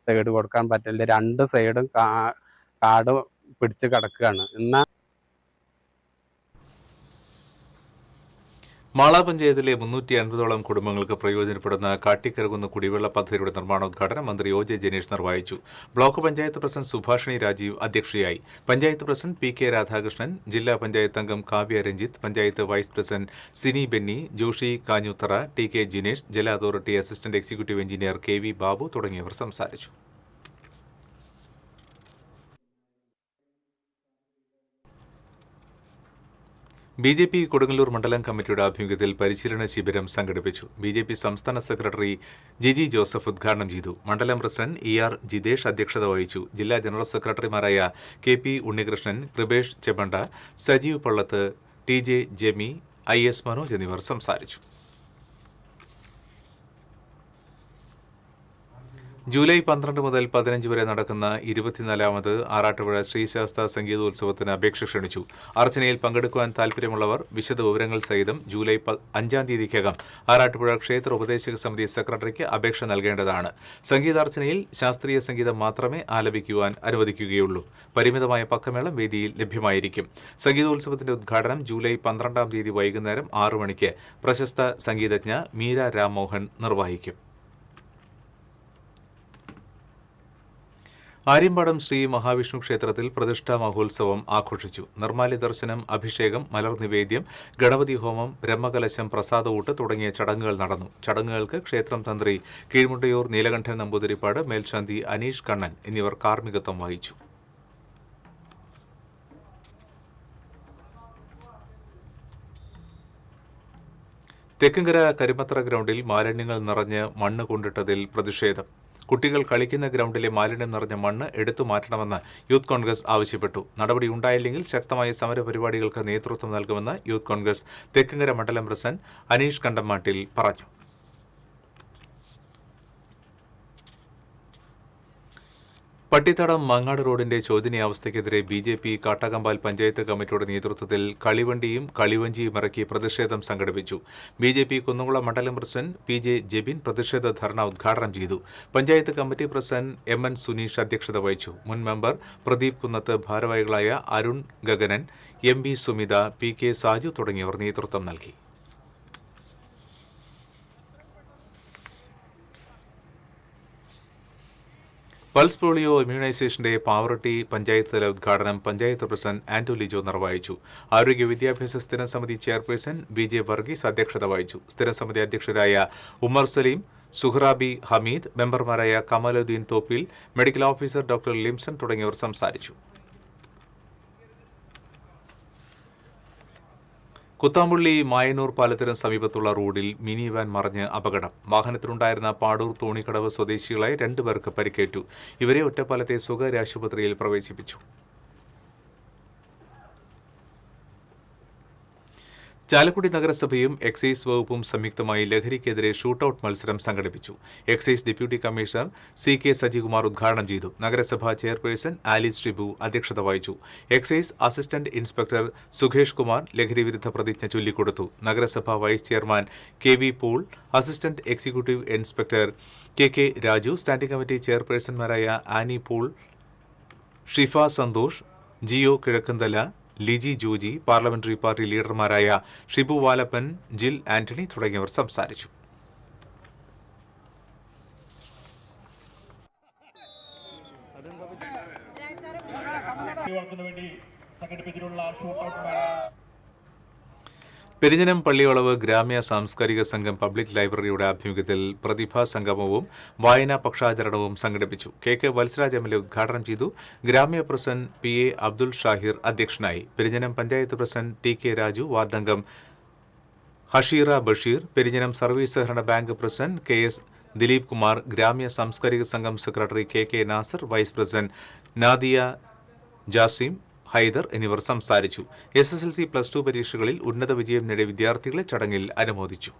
സൈഡ് കൊടുക്കാൻ പറ്റില്ല. 2 സൈഡും കാട് പിടിച്ച് കിടക്കുകയാണ്. എന്നാൽ മാള പഞ്ചായത്തിലെ 350ഓളം കുടുംബങ്ങൾക്ക് പ്രയോജനപ്പെടുന്ന കാട്ടിക്കരകുന്ന കുടിവെള്ള പദ്ധതിയുടെ നിർമ്മാണോദ്ഘാടനം മന്ത്രി OJ ജനീഷ് നിർവഹിച്ചു. ബ്ലോക്ക് പഞ്ചായത്ത് പ്രസിഡന്റ് സുഭാഷിണി രാജീവ് അധ്യക്ഷയായി. പഞ്ചായത്ത് പ്രസിഡന്റ് PK രാധാകൃഷ്ണൻ, ജില്ലാ പഞ്ചായത്ത് അംഗം Kavya Ranjith, panchayat vice president Sini Benny, Joshi Kanjuthara, TK Jinesh, ജല authority assistant executive engineer KV Babu തുടങ്ങിയവർ സംസാരിച്ചു. BJP കൊടുങ്ങല്ലൂർ മണ്ഡലം കമ്മിറ്റിയുടെ ആഭിമുഖ്യത്തിൽ പരിശീലന ശിബിരം സംഘടിപ്പിച്ചു. BJP സംസ്ഥാന സെക്രട്ടറി ജിജി ജോസഫ് ഉദ്ഘാടനം ചെയ്തു. മണ്ഡലം പ്രസിഡന്റ് ER ജിതേഷ് അധ്യക്ഷത വഹിച്ചു. ജില്ലാ ജനറൽ സെക്രട്ടറിമാരായ KP Unnikrishnan, Kripesh Chemmanda, Sajeev Pallath, TJ Jemy, IS Manoj എന്നിവർ സംസാരിച്ചു. ജൂലൈ 12 മുതൽ 15 വരെ നടക്കുന്ന 24ാമത് ആറാട്ടുപുഴ ശ്രീശാസ്ത സംഗീതോത്സവത്തിന് അപേക്ഷ ക്ഷണിച്ചു. അർച്ചനയിൽ പങ്കെടുക്കുവാൻ താൽപ്പര്യമുള്ളവർ വിശദ വിവരങ്ങൾ സഹിതം ജൂലൈ 5-ാം തീയതിക്കകം ആറാട്ടുപുഴ ക്ഷേത്ര ഉപദേശക സമിതി സെക്രട്ടറിക്ക് അപേക്ഷ നൽകേണ്ടതാണ്. സംഗീതാർച്ചനയിൽ ശാസ്ത്രീയ സംഗീതം മാത്രമേ ആലപിക്കുവാൻ അനുവദിക്കുകയുള്ളൂ. പരിമിതമായ പക്കമേളം വേദിയിൽ ലഭ്യമായിരിക്കും. സംഗീതോത്സവത്തിന്റെ ഉദ്ഘാടനം ജൂലൈ 12-ാം തീയതി വൈകുന്നേരം 6 മണിക്ക് പ്രശസ്ത സംഗീതജ്ഞ മീര രാംമോഹൻ നിർവഹിക്കും. ആര്യമ്പാടം ശ്രീ മഹാവിഷ്ണു ക്ഷേത്രത്തിൽ പ്രതിഷ്ഠാ മഹോത്സവം ആഘോഷിച്ചു. നിർമ്മാല്യ ദർശനം, അഭിഷേകം, മലർ നിവേദ്യം, ഗണപതി ഹോമം, ബ്രഹ്മകലശം, പ്രസാദഊട്ട് തുടങ്ങിയ ചടങ്ങുകൾ നടന്നു. ചടങ്ങുകൾക്ക് ക്ഷേത്രം തന്ത്രി കീഴ്മുണ്ടയൂർ നീലകണ്ഠൻ നമ്പൂതിരിപ്പാട്, മേൽശാന്തി അനീഷ് കണ്ണൻ എന്നിവർ കാർമ്മികത്വം വഹിച്ചു. തെക്കുംകര കരിമത്ര ഗ്രൗണ്ടിൽ മാലിന്യങ്ങൾ നിറഞ്ഞ് മണ്ണ് കൊണ്ടിട്ടതിൽ പ്രതിഷേധം. കുട്ടികൾ കളിക്കുന്ന ഗ്രൗണ്ടിലെ മാലിന്യം നിറഞ്ഞ മണ്ണ് എടുത്തു മാറ്റണമെന്ന് യൂത്ത് കോൺഗ്രസ് ആവശ്യപ്പെട്ടു. നടപടി ഉണ്ടായില്ലെങ്കിൽ ശക്തമായ സമരപരിപാടികൾക്ക് നേതൃത്വം നൽകുമെന്ന് യൂത്ത് കോൺഗ്രസ് തെക്കുംകര മണ്ഡലം പ്രസിഡന്റ് അനീഷ് കണ്ടമാട്ടിൽ പറഞ്ഞു. പട്ടിത്തടം മങ്ങാട് റോഡിന്റെ ശോചനീയാവസ്ഥയ്ക്കെതിരെ BJP കാട്ടകമ്പാൽ പഞ്ചായത്ത് കമ്മിറ്റിയുടെ നേതൃത്വത്തിൽ കളിവണ്ടിയും കളിവഞ്ചിയും ഇറക്കി പ്രതിഷേധം സംഘടിപ്പിച്ചു. BJP കുന്നംകുളം മണ്ഡലം പ്രസിഡന്റ് PJ ജെബിൻ പ്രതിഷേധ ധർണ ഉദ്ഘാടനം ചെയ്തു. Panchayat committee president MN Suneesh അധ്യക്ഷത വഹിച്ചു. മുൻ മെമ്പർ പ്രദീപ് കുന്നത്ത്, ഭാരവാഹികളായ അരുൺ ഗഗനൻ, MB സുമിത, PK സാജു തുടങ്ങിയവർ നേതൃത്വം നൽകി. പൾസ് പോളിയോ ഇമ്മ്യൂണൈസേഷന്റെ പാവറട്ടി പഞ്ചായത്ത് തല ഉദ്ഘാടനം പഞ്ചായത്ത് പ്രസിഡന്റ് ആന്റോ ലിജോ നിർവഹിച്ചു. ആരോഗ്യ വിദ്യാഭ്യാസ സ്ഥിരം സമിതി ചെയർപേഴ്സൺ BJ വർഗീസ് അധ്യക്ഷത വഹിച്ചു. സ്ഥിരം സമിതി അധ്യക്ഷരായ ഉമ്മർ സലീം, സുഹ്റാബി ഹമീദ്, മെമ്പർമാരായ Kamaluddin Thoppil, medical officer doctor Limson തുടങ്ങിയവർ സംസാരിച്ചു. കുത്താമ്പുള്ളി മായനൂർ പാലത്തിന് സമീപത്തുള്ള റോഡിൽ മിനി വാൻ മറിഞ്ഞ് അപകടം. വാഹനത്തിലുണ്ടായിരുന്ന പാടൂർ തോണിക്കടവ് സ്വദേശികളായ 2 പേർക്ക് പരിക്കേറ്റു. ഇവരെ ഒറ്റപ്പാലത്തെ സ്വകാര്യ ആശുപത്രിയിൽ പ്രവേശിപ്പിച്ചു. ചാലക്കുടി നഗരസഭയും എക്സൈസ് വകുപ്പും സംയുക്തമായി ലഹരിക്കെതിരെ ഷൂട്ടൌട്ട് മത്സരം സംഘടിപ്പിച്ചു. Excise deputy commissioner CK Sajikumar ഉദ്ഘാടനം ചെയ്തു. നഗരസഭാ ചെയർപേഴ്സൺ ആലിസ് ഷിബു അധ്യക്ഷത വഹിച്ചു. Excise assistant inspector Sukhesh Kumar ലഹരിവിരുദ്ധ പ്രതിജ്ഞ ചൊല്ലിക്കൊടുത്തു. നഗരസഭാ vice chairman KV Paul, assistant executive inspector KK Raju, standing committee ചെയർപേഴ്സൺമാരായ Annie Paul, Shifa Santhosh, Jio Kizhakkanthala, Liji Joji, parliamentary party ലീഡർമാരായ ഷിബു വാലപ്പൻ, ജിൽ ആന്റണി തുടങ്ങിയവർ സംസാരിച്ചു. പെരിഞ്ഞനം പള്ളിയോളവ് ഗ്രാമ്യ സാംസ്കാരിക സംഘം പബ്ലിക് ലൈബ്രറിയുടെ ആഭിമുഖ്യത്തിൽ പ്രതിഭാ സംഗമവും വായനാ പക്ഷാചരണവും സംഘടിപ്പിച്ചു. KK വത്സരാജ് MLA ഉദ്ഘാടനം ചെയ്തു. ഗ്രാമ്യ പ്രസിഡന്റ് PA അബ്ദുൾ ഷാഹിർ അധ്യക്ഷനായി. പെരിഞ്ഞനം പഞ്ചായത്ത് പ്രസിഡന്റ് TK രാജു, വാർഡംഗം ഹഷീറ ബഷീർ, പെരിഞ്ഞനം സർവീസ് സഹകരണ bank president KS Dileep Kumar, Gramya സാംസ്കാരിക സംഘം secretary KK Nasser, vice president Nadia Jasim Haider എന്നിവർ സംസാരിച്ചു. SSLC +2 പരീക്ഷകളിൽ ഉന്നത വിജയം നേടിയ വിദ്യാർത്ഥികളെ ചടങ്ങിൽ അനുമോദിച്ചു.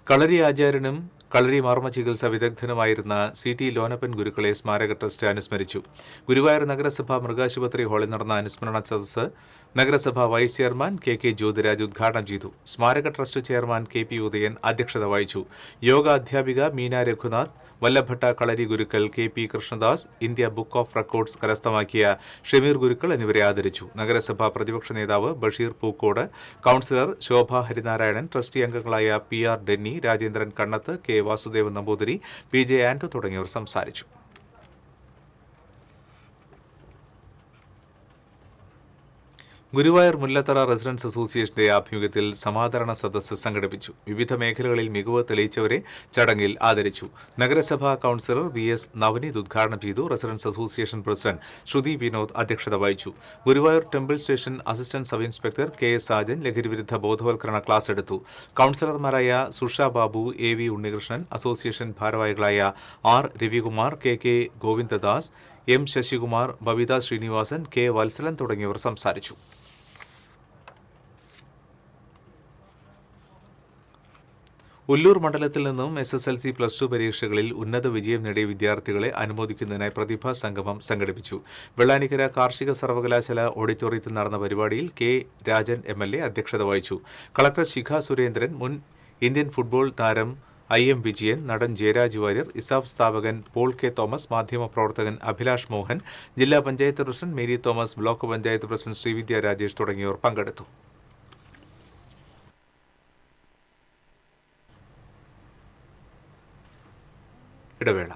കളരി ആചാര്യനും കളരി മർമ്മ ചികിത്സ വിദഗ്ധനുമായിരുന്ന CT ലോനപ്പൻ ഗുരുക്കളെ സ്മാരക ട്രസ്റ്റ് അനുസ്മരിച്ചു. ഗുരുവായൂർ നഗരസഭ മൃഗാശുപത്രി ഹാളിൽ നടന്ന അനുസ്മരണ സദസ്സ് നഗരസഭ വൈസ് ചെയർമാൻ KK ജ്യോതിരാജ് ഉദ്ഘാടനം ചെയ്തു. സ്മാരക ട്രസ്റ്റ് ചെയർമാൻ KP ഉദയൻ അധ്യക്ഷത വഹിച്ചു. യോഗ അധ്യാപിക മീന രഘുനാഥ്, വല്ലഭട്ട കളരി ഗുരുക്കൾ KP Krishnadas, India book of records കരസ്ഥമാക്കിയ ഷമീർ ഗുരുക്കൾ എന്നിവരെ ആദരിച്ചു. നഗരസഭാ പ്രതിപക്ഷ നേതാവ് ബഷീർ പൂക്കോട്, കൌൺസിലർ ശോഭ ഹരിനാരായണൻ, ട്രസ്റ്റി അംഗങ്ങളായ PR ഡെന്നി, രാജേന്ദ്രൻ കണ്ണത്ത്, K വാസുദേവൻ നമ്പൂതിരി, PJ ആന്റോ തുടങ്ങിയവർ സംസാരിച്ചു. ഗുരുവായൂർ മുല്ലത്തറ റെസിഡൻസ് അസോസിയേഷന്റെ ആഭിമുഖ്യത്തിൽ സമാദരണ സദസ്സ് സംഘടിപ്പിച്ചു. വിവിധ മേഖലകളിൽ മികവ് തെളിയിച്ചവരെ ചടങ്ങിൽ ആദരിച്ചു. നഗരസഭാ കൌൺസിലർ VS നവനീത് ഉദ്ഘാടനം ചെയ്തു. Residence association president Sruthi Vinod അധ്യക്ഷത വഹിച്ചു. Guruvayur temple station assistant sub inspector KS Sajan ലഹരിവിരുദ്ധ ബോധവൽക്കരണ ക്ലാസ് എടുത്തു. കൌൺസിലർമാരായ സുഷ ബാബു, AV ഉണ്ണികൃഷ്ണൻ, അസോസിയേഷൻ ഭാരവാഹികളായ R Ravikumar, KK Govindadas, M Sasikumar, Babitha Sreenivasan, K Valsalan തുടങ്ങിയവർ സംസാരിച്ചു. ഉല്ലൂർ മണ്ഡലത്തിൽ നിന്നും SSLC +2 പരീക്ഷകളിൽ ഉന്നത വിജയം നേടിയ വിദ്യാർത്ഥികളെ അനുമോദിക്കുന്നതിനായി പ്രതിഭാ സംഗമം സംഘടിപ്പിച്ചു. വെള്ളാനിക്കര കാർഷിക സർവകലാശാല ഓഡിറ്റോറിയത്തിൽ നടന്ന പരിപാടിയിൽ K രാജൻ MLA അധ്യക്ഷത വഹിച്ചു. കളക്ടർ ശിഖ സുരേന്ദ്രൻ, മുൻ ഇന്ത്യൻ ഫുട്ബോൾ താരം IM വിജയൻ, നടൻ ജയരാജ് വാര്യർ, ഇസാഫ് സ്ഥാപകൻ പോൾ K തോമസ്, മാധ്യമപ്രവർത്തകൻ അഭിലാഷ് മോഹൻ, ജില്ലാ panchayat president Mary Thomas, block panchayat president Srividya Rajesh തുടങ്ങിയവർ പങ്കെടുത്തു. ഇടവേള.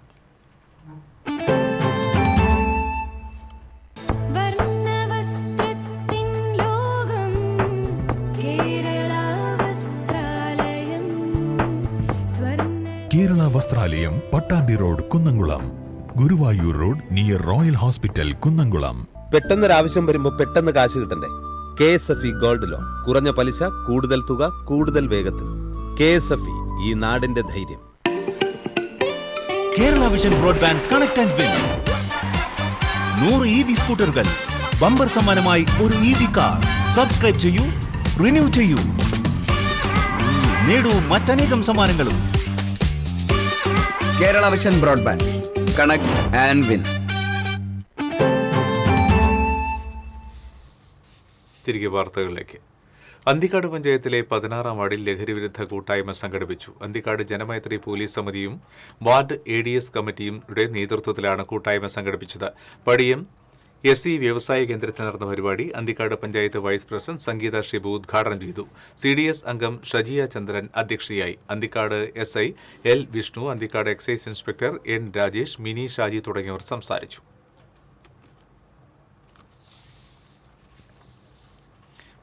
Kerala Vasthralayam, Pattambi road, Kunnamkulam. Guruvayur road near royal hospital, Kunnamkulam. പെട്ടെന്നൊരാവശ്യം വരുമ്പോ പെട്ടെന്ന് കാശ് കിട്ടണ്ടേ? KSFE ഗോൾഡ് ലോൺ, കുറഞ്ഞ പലിശ, കൂടുതൽ തുക, കൂടുതൽ വേഗത്തിൽ. KSFE, ഈ നാടിന്റെ ധൈര്യം. Kerala Vision broadband connect and win. 100 EV സ്കൂട്ടറുകൾ, ബമ്പർ സമ്മാനമായി ഒരു EV കാർ. സബ്സ്ക്രൈബ് ചെയ്യൂ, റിന്യൂ ചെയ്യൂ, നേടൂ മറ്റനേകം സമ്മാനങ്ങളും. Kerala Vision broadband, connect and win. തിരികെ വാർത്തകളിലേക്ക്. അന്തിക്കാട് പഞ്ചായത്തിലെ 16-ാം വാർഡിൽ ലഹരിവിരുദ്ധ കൂട്ടായ്മ സംഘടിപ്പിച്ചു. അന്തിക്കാട് ജനമൈത്രി പോലീസ് സമിതിയും വാർഡ് ADS കമ്മിറ്റിയുടെ നേതൃത്വത്തിലാണ് കൂട്ടായ്മ സംഘടിപ്പിച്ചത്. പടിയം SC വ്യവസായ കേന്ദ്രത്തിൽ നടന്ന പരിപാടി അന്തിക്കാട് പഞ്ചായത്ത് വൈസ് പ്രസിഡന്റ് സംഗീത ഷിബു ഉദ്ഘാടനം ചെയ്തു. CDS അംഗം ഷജിയ ചന്ദ്രൻ അധ്യക്ഷയായി. Anthikad SI L Vishnu, Anthikad excise inspector N Rajesh, Mini Shaji തുടങ്ങിയവർ സംസാരിച്ചു.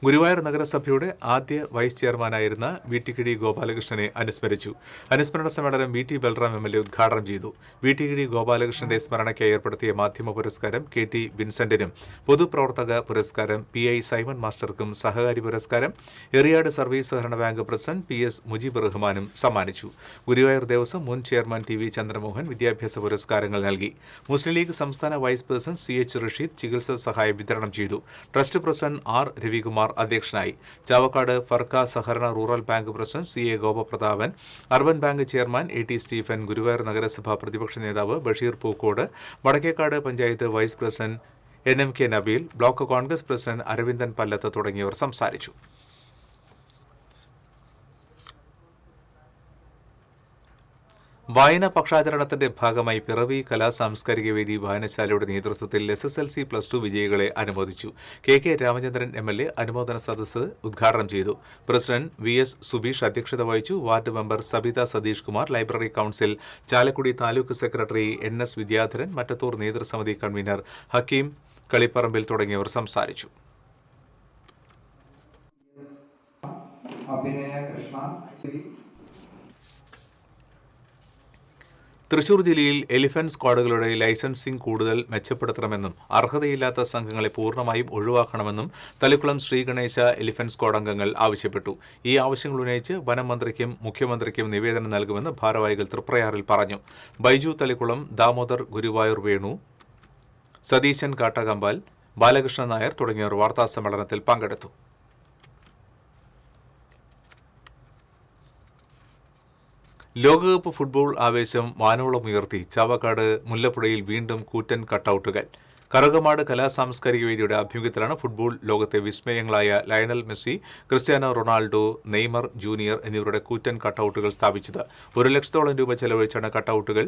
ഗുരുവായൂർ നഗരസഭയുടെ ആദ്യ വൈസ് ചെയർമാനായിരുന്ന VT ഗോപാലകൃഷ്ണനെ അനുസ്മരിച്ചു. അനുസ്മരണ സമ്മേളനം VT ബൽറാം MLA ഉദ്ഘാടനം ചെയ്തു. VT ഗോപാലകൃഷ്ണന്റെ സ്മരണയ്ക്കായി ഏർപ്പെടുത്തിയ മാധ്യമ പുരസ്കാരം KT വിൻസെന്റിനും, പൊതുപ്രവർത്തക പുരസ്കാരം PI സൈമൺ മാസ്റ്റർക്കും, സഹകാരി പുരസ്കാരം എറിയാട് സർവീസ് സഹകരണ ബാങ്ക് പ്രസിഡന്റ് PS മുജീബ് റഹ്മാനും സമ്മാനിച്ചു. ഗുരുവായൂർ ദേവസ്വം മുൻ ചെയർമാൻ TV ചന്ദ്രമോഹൻ വിദ്യാഭ്യാസ പുരസ്കാരങ്ങൾ നൽകി. മുസ്ലിം ലീഗ് സംസ്ഥാന വൈസ് പ്രസിഡന്റ് CH റഷീദ് ചികിത്സാ സഹായം വിതരണം ചെയ്തു. ട്രസ്റ്റ് പ്രസിഡന്റ് R രവികുമാർ അധ്യക്ഷനായി. ചാവക്കാട് ഫർക്ക സഹകരണ rural bank president CA Gopaprathapan, urban bank chairman AT Stephen, Guruvayur നഗരസഭാ പ്രതിപക്ഷ നേതാവ് Basheer Pookkode, Vadakkekad panchayat vice president NMK Nabeel, block Congress president Aravindan Pallath തുടങ്ങിയവർ സംസാരിച്ചു. വായനാ പക്ഷാചരണത്തിന്റെ ഭാഗമായി പിറവി കലാ സാംസ്കാരിക വേദി വായനശാലയുടെ നേതൃത്വത്തിൽ SSLC+2 വിജയികളെ അനുമോദിച്ചു. KK രാമചന്ദ്രൻ MLA അനുമോദന സദസ്സ് ഉദ്ഘാടനം ചെയ്തു. പ്രസിഡന്റ് VS സുബീഷ് അധ്യക്ഷത വഹിച്ചു. Ward member Sabitha Satheesh Kumar, library council Chalakudy taluk secretary NS Vidyadharan, Mattathur നേതൃസമിതി കൺവീനർ ഹക്കീം കളിപ്പറമ്പിൽ തുടങ്ങിയവർ സംസാരിച്ചു. തൃശൂർ ജില്ലയിൽ എലിഫന്റ് സ്ക്വാഡുകളുടെ ലൈസൻസിംഗ് കൂടുതൽ മെച്ചപ്പെടുത്തണമെന്നും അർഹതയില്ലാത്ത സംഘങ്ങളെ പൂർണ്ണമായും ഒഴിവാക്കണമെന്നും തളിക്കുളം ശ്രീഗണേശ എലിഫന്റ് സ്ക്വാഡ് അംഗങ്ങൾ ആവശ്യപ്പെട്ടു. ഈ ആവശ്യങ്ങൾ ഉന്നയിച്ച് വനം മന്ത്രിക്കും മുഖ്യമന്ത്രിക്കും നിവേദനം നൽകുമെന്ന് ഭാരവാഹികൾ തൃപ്രയാറിൽ പറഞ്ഞു. ബൈജു തളിക്കുളം, ദാമോദർ ഗുരുവായൂർ വേണു, സതീശൻ കാട്ടകമ്പാൽ, ബാലകൃഷ്ണൻ നായർ തുടങ്ങിയവർ വാർത്താസമ്മേളനത്തിൽ പങ്കെടുത്തു. ലോകകപ്പ് ഫുട്ബോൾ ആവേശം വാനോളമുയർത്തി ചാവക്കാട് മുല്ലപ്പുഴയിൽ വീണ്ടും കൂറ്റൻ കട്ടൌട്ടുകൾ. കറുകമാട് കലാസാംസ്കാരിക വേദിയുടെ ആഭിമുഖ്യത്തിലാണ് ഫുട്ബോൾ ലോകത്തെ വിസ്മയങ്ങളായ Lionel Messi, Cristiano Ronaldo, Neymar junior എന്നിവരുടെ കൂറ്റൻ കട്ടൌട്ടുകൾ സ്ഥാപിച്ചത്. 1 ലക്ഷത്തോളം രൂപ ചെലവഴിച്ചാണ് കട്ടൌട്ടുകൾ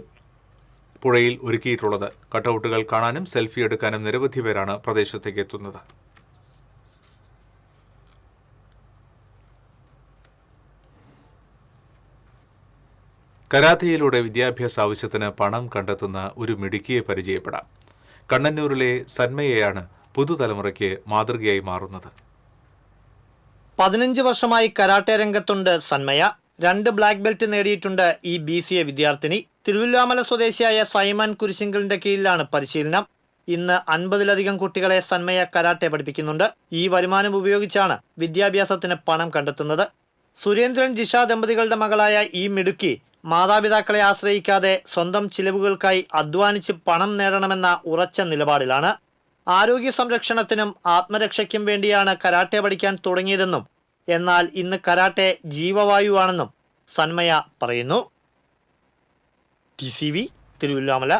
പുഴയിൽ ഒരുക്കിയിട്ടുള്ളത്. കട്ടൌട്ടുകൾ കാണാനും സെൽഫി എടുക്കാനും നിരവധി പേരാണ് പ്രദേശത്തേക്ക് എത്തുന്നത്. കരാത്തയിലൂടെ വിദ്യാഭ്യാസ ആവശ്യത്തിന് പണം കണ്ടെത്തുന്ന ഒരു മിടുക്കിയെ പരിചയപ്പെടാം. കണ്ണന്നൂരിലെ സന്മയെയാണ് പുതുതലമുറയ്ക്ക് മാതൃകയായി മാറുന്നത്. 15 വർഷമായി കരാട്ടെ രംഗത്തുണ്ട് സന്മയ. 2 ബ്ലാക്ക് ബെൽറ്റ് നേടിയിട്ടുണ്ട് ഈ BCA വിദ്യാർത്ഥിനി. തിരുവല്ലാമല സ്വദേശിയായ സൈമൺ കുരിശിങ്കലിന്റെ കീഴിലാണ് പരിശീലനം. ഇന്ന് 50-ലധികം കുട്ടികളെ സന്മയ കരാട്ടെ പഠിപ്പിക്കുന്നുണ്ട്. ഈ വരുമാനം ഉപയോഗിച്ചാണ് വിദ്യാഭ്യാസത്തിന് പണം കണ്ടെത്തുന്നത്. സുരേന്ദ്രൻ ജിഷ ദമ്പതികളുടെ മകളായ ഈ മിടുക്കി മാതാപിതാക്കളെ ആശ്രയിക്കാതെ സ്വന്തം ചിലവുകൾക്കായി അധ്വാനിച്ച് പണം നേടണമെന്ന ഉറച്ച നിലപാടിലാണ്. ആരോഗ്യ സംരക്ഷണത്തിനും ആത്മരക്ഷയ്ക്കും വേണ്ടിയാണ് കരാട്ടെ പഠിക്കാൻ തുടങ്ങിയതെന്നും എന്നാൽ ഇന്ന് കരാട്ടെ ജീവവായുവാണെന്നും സന്മയ പറയുന്നു. TCV തിരുവല്ലാമല.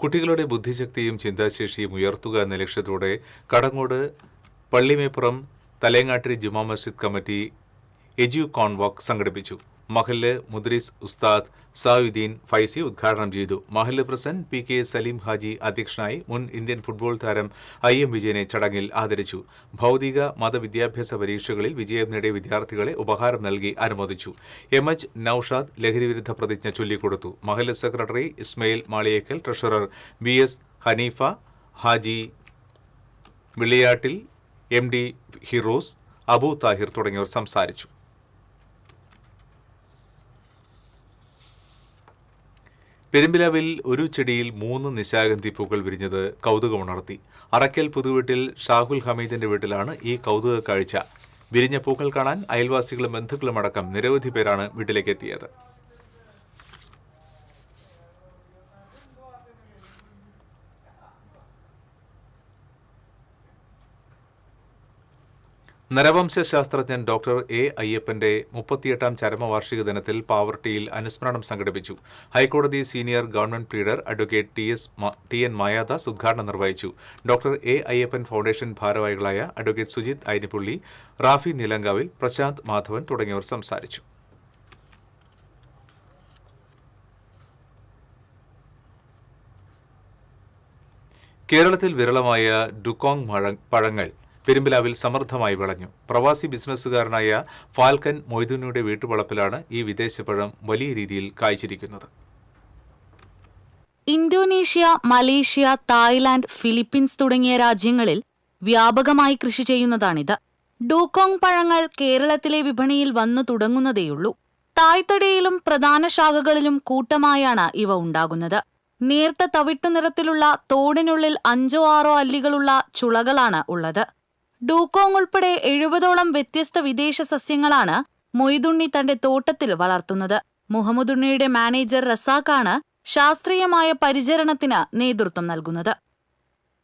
കുട്ടികളുടെ ബുദ്ധിശക്തിയും ചിന്താശേഷിയും ഉയർത്തുക എന്ന ലക്ഷ്യത്തോടെ കടങ്ങോട് പള്ളിമേപ്പുറം തലേങ്ങാട്ടിരി ജുമാ മസ്ജിദ് കമ്മിറ്റി എജ്യൂകോൺ വാക്ക് സംഘടിപ്പിച്ചു. മഹല്ല് മുദ്രിസ് ഉസ്താദ് സായുദ്ദീൻ ഫൈസി ഉദ്ഘാടനം ചെയ്തു. മഹല്ല് പ്രസിഡന്റ് PK സലീം ഹാജി അധ്യക്ഷനായി. മുൻ ഇന്ത്യൻ ഫുട്ബോൾ താരം IM വിജയനെ ചടങ്ങിൽ ആദരിച്ചു. ഭൗതിക മതവിദ്യാഭ്യാസ പരീക്ഷകളിൽ വിജയം നേടിയ വിദ്യാർത്ഥികളെ ഉപഹാരം നൽകി അനുമോദിച്ചു. MH നൌഷാദ് ലഹരിവിരുദ്ധ പ്രതിജ്ഞ ചൊല്ലിക്കൊടുത്തു. മഹല്ല് secretary Ismail Maliyekkal, treasurer VS Haneefa, Haji Viliyattil, MD Hiroz, Abu Thahir തുടങ്ങിയവർ സംസാരിച്ചു. പെരുമ്പിലാവിൽ ഒരു ചെടിയിൽ 3 നിശാഗന്ധി പൂക്കൾ വിരിഞ്ഞത് കൗതുകമുണർത്തി. അറക്കൽ പുതുവീട്ടിൽ ഷാഹുൽ ഹമീദിന്റെ വീട്ടിലാണ് ഈ കൗതുക കാഴ്ച. വിരിഞ്ഞ പൂക്കൾ കാണാൻ അയൽവാസികളും ബന്ധുക്കളും അടക്കം നിരവധി പേരാണ് വീട്ടിലേക്ക് എത്തിയത്. നരവംശ ശാസ്ത്രജ്ഞൻ ഡോക്ടർ A. അയ്യപ്പന്റെ 38ാം ചരമവാർഷിക ദിനത്തിൽ പാവർട്ടിയിൽ അനുസ്മരണം സംഘടിപ്പിച്ചു. ഹൈക്കോടതി senior government pleader advocate TN Mayadas ഉദ്ഘാടനം നിർവഹിച്ചു. Doctor A. അയ്യപ്പൻ ഫൗണ്ടേഷൻ ഭാരവാഹികളായ അഡ്വക്കേറ്റ് സുജിത് ഐനിപ്പുള്ളി, റാഫി നിലങ്കാവിൽ, പ്രശാന്ത് മാധവൻ തുടങ്ങിയവർ സംസാരിച്ചു. കേരളത്തിൽ വിരളമായ ഡുക്കോങ് പഴങ്ങൾ പെരുമ്പിലാവിൽ സമൃദ്ധമായി വിളഞ്ഞു. പ്രവാസി ബിസിനസ്സുകാരനായ ഫാൽക്കൻ മൊയ്തുനിയുടെ വീട്ടുവളപ്പിലാണ് ഈ വിദേശപ്പഴം വലിയ രീതിയിൽ കായ്ച്ചിരിക്കുന്നത്. ഇന്തോനേഷ്യ, മലേഷ്യ, തായ്ലാന്റ്, ഫിലിപ്പീൻസ് തുടങ്ങിയ രാജ്യങ്ങളിൽ വ്യാപകമായി കൃഷി ചെയ്യുന്നതാണിത്. ഡൂക്കോങ് പഴങ്ങൾ കേരളത്തിലെ വിപണിയിൽ വന്നു തുടങ്ങുന്നതേയുള്ളൂ. തായ്തടിയിലും പ്രധാന ശാഖകളിലും കൂട്ടമായാണ് ഇവ ഉണ്ടാകുന്നത്. നേർത്ത തവിട്ടു നിറത്തിലുള്ള തോടിനുള്ളിൽ 5-6 അല്ലികളുള്ള ചുളകളാണ് ഉള്ളത്. ഡൂക്കോങ് ഉൾപ്പെടെ 70ഓളം വ്യത്യസ്ത വിദേശ സസ്യങ്ങളാണ് മൊയ്തുണ്ണി തന്റെ തോട്ടത്തിൽ വളർത്തുന്നത്. മുഹമ്മദുണ്ണിയുടെ മാനേജർ റസാഖാണ് ശാസ്ത്രീയമായ പരിചരണത്തിന് നേതൃത്വം നൽകുന്നത്.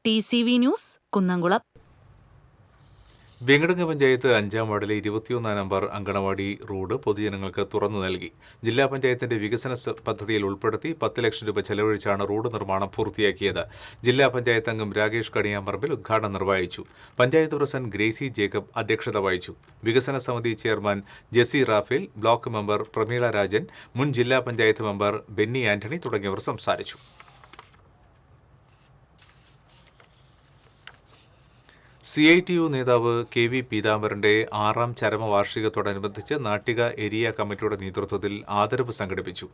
TCV news, Kunnamkulam. വെങ്ങടങ്ങ് പഞ്ചായത്ത് 5-ാം വാർഡിലെ 21 നമ്പർ അങ്കണവാടി റോഡ് പൊതുജനങ്ങൾക്ക് തുറന്നു നൽകി. ജില്ലാ പഞ്ചായത്തിന്റെ വികസന പദ്ധതിയിൽ ഉൾപ്പെടുത്തി 10 ലക്ഷം രൂപ ചെലവഴിച്ചാണ് റോഡ് നിർമ്മാണം പൂർത്തിയാക്കിയത്. ജില്ലാ പഞ്ചായത്ത് അംഗം രാകേഷ് കണിയാമ്പറമ്പിൽ ഉദ്ഘാടനം നിർവഹിച്ചു. പഞ്ചായത്ത് പ്രസിഡന്റ് ഗ്രേസി ജേക്കബ് അധ്യക്ഷത വഹിച്ചു. വികസന സമിതി chairman Jessy Raphael, block member Prameela Rajan, മുൻ ജില്ലാ പഞ്ചായത്ത് മെമ്പർ ബെന്നി ആന്റണി തുടങ്ങിയവർ സംസാരിച്ചു. CITU നേതാവ് KV പീതാംബരന്റെ 6ാം ചരമവാർഷികത്തോടനുബന്ധിച്ച് നാട്ടിക ഏരിയ കമ്മിറ്റിയുടെ നേതൃത്വത്തിൽ ആദരവ് സംഘടിപ്പിച്ചു.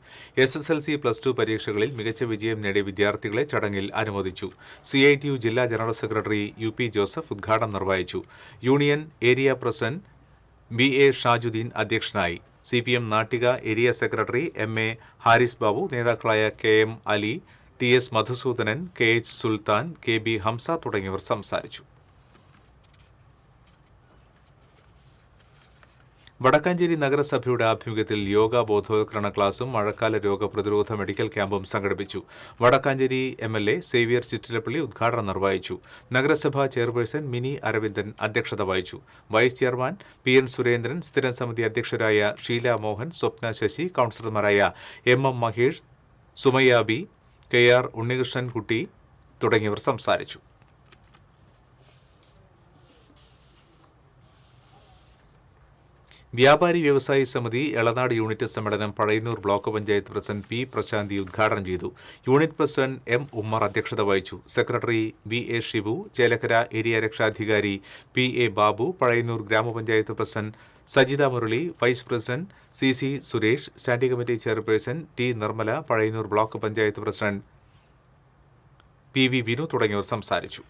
SSLC +2 പരീക്ഷകളിൽ മികച്ച വിജയം നേടിയ വിദ്യാർത്ഥികളെ ചടങ്ങിൽ അനുമോദിച്ചു. CITU ജില്ലാ ജനറൽ സെക്രട്ടറി UP ജോസഫ് ഉദ്ഘാടനം നിർവഹിച്ചു. Union area president BA Shajudeen അധ്യക്ഷനായി. CPM Nattika area secretary MA Haris Babu, നേതാക്കളായ KM Ali, TS Madhusoodanan, KH സുൽത്താൻ, KB ഹംസ തുടങ്ങിയവർ സംസാരിച്ചു. വടക്കാഞ്ചേരി നഗരസഭയുടെ ആഭിമുഖ്യത്തിൽ യോഗ ബോധവൽക്കരണ ക്ലാസും മഴക്കാല രോഗപ്രതിരോധ മെഡിക്കൽ ക്യാമ്പും സംഘടിപ്പിച്ചു. വടക്കാഞ്ചേരി MLA സേവ്യർ ചിറ്റിലപ്പള്ളി ഉദ്ഘാടനം നിർവഹിച്ചു. നഗരസഭാ ചെയർപേഴ്സൺ മിനി അരവിന്ദൻ അധ്യക്ഷത വഹിച്ചു. വൈസ് ചെയർമാൻ PN സുരേന്ദ്രൻ, സ്ഥിരം സമിതി അധ്യക്ഷരായ ഷീല മോഹൻ, സ്വപ്ന Sasi, കൌൺസിലർമാരായ MM Mahesh, Sumayya B, KR ഉണ്ണികൃഷ്ണൻകുട്ടി തുടങ്ങിയവർ സംസാരിച്ചു. വ്യാപാരി വ്യവസായി സമിതി എളനാട് യൂണിറ്റ് സമ്മേളനം Pazhayannur block panchayat president P Prasanthi ഉദ്ഘാടനം ചെയ്തു. യൂണിറ്റ് പ്രസിഡന്റ് M ഉമ്മർ അധ്യക്ഷത വഹിച്ചു. Secretary BA Shibu, Chelakkara area രക്ഷാധികാരി PA Babu, Pazhayannur gramapanchayat president Sajitha Murali, vice president CC Suresh, standing committee chairperson T Nirmala, Pazhayannur block panchayat president PV Vinu തുടങ്ങിയവർ സംസാരിച്ചു.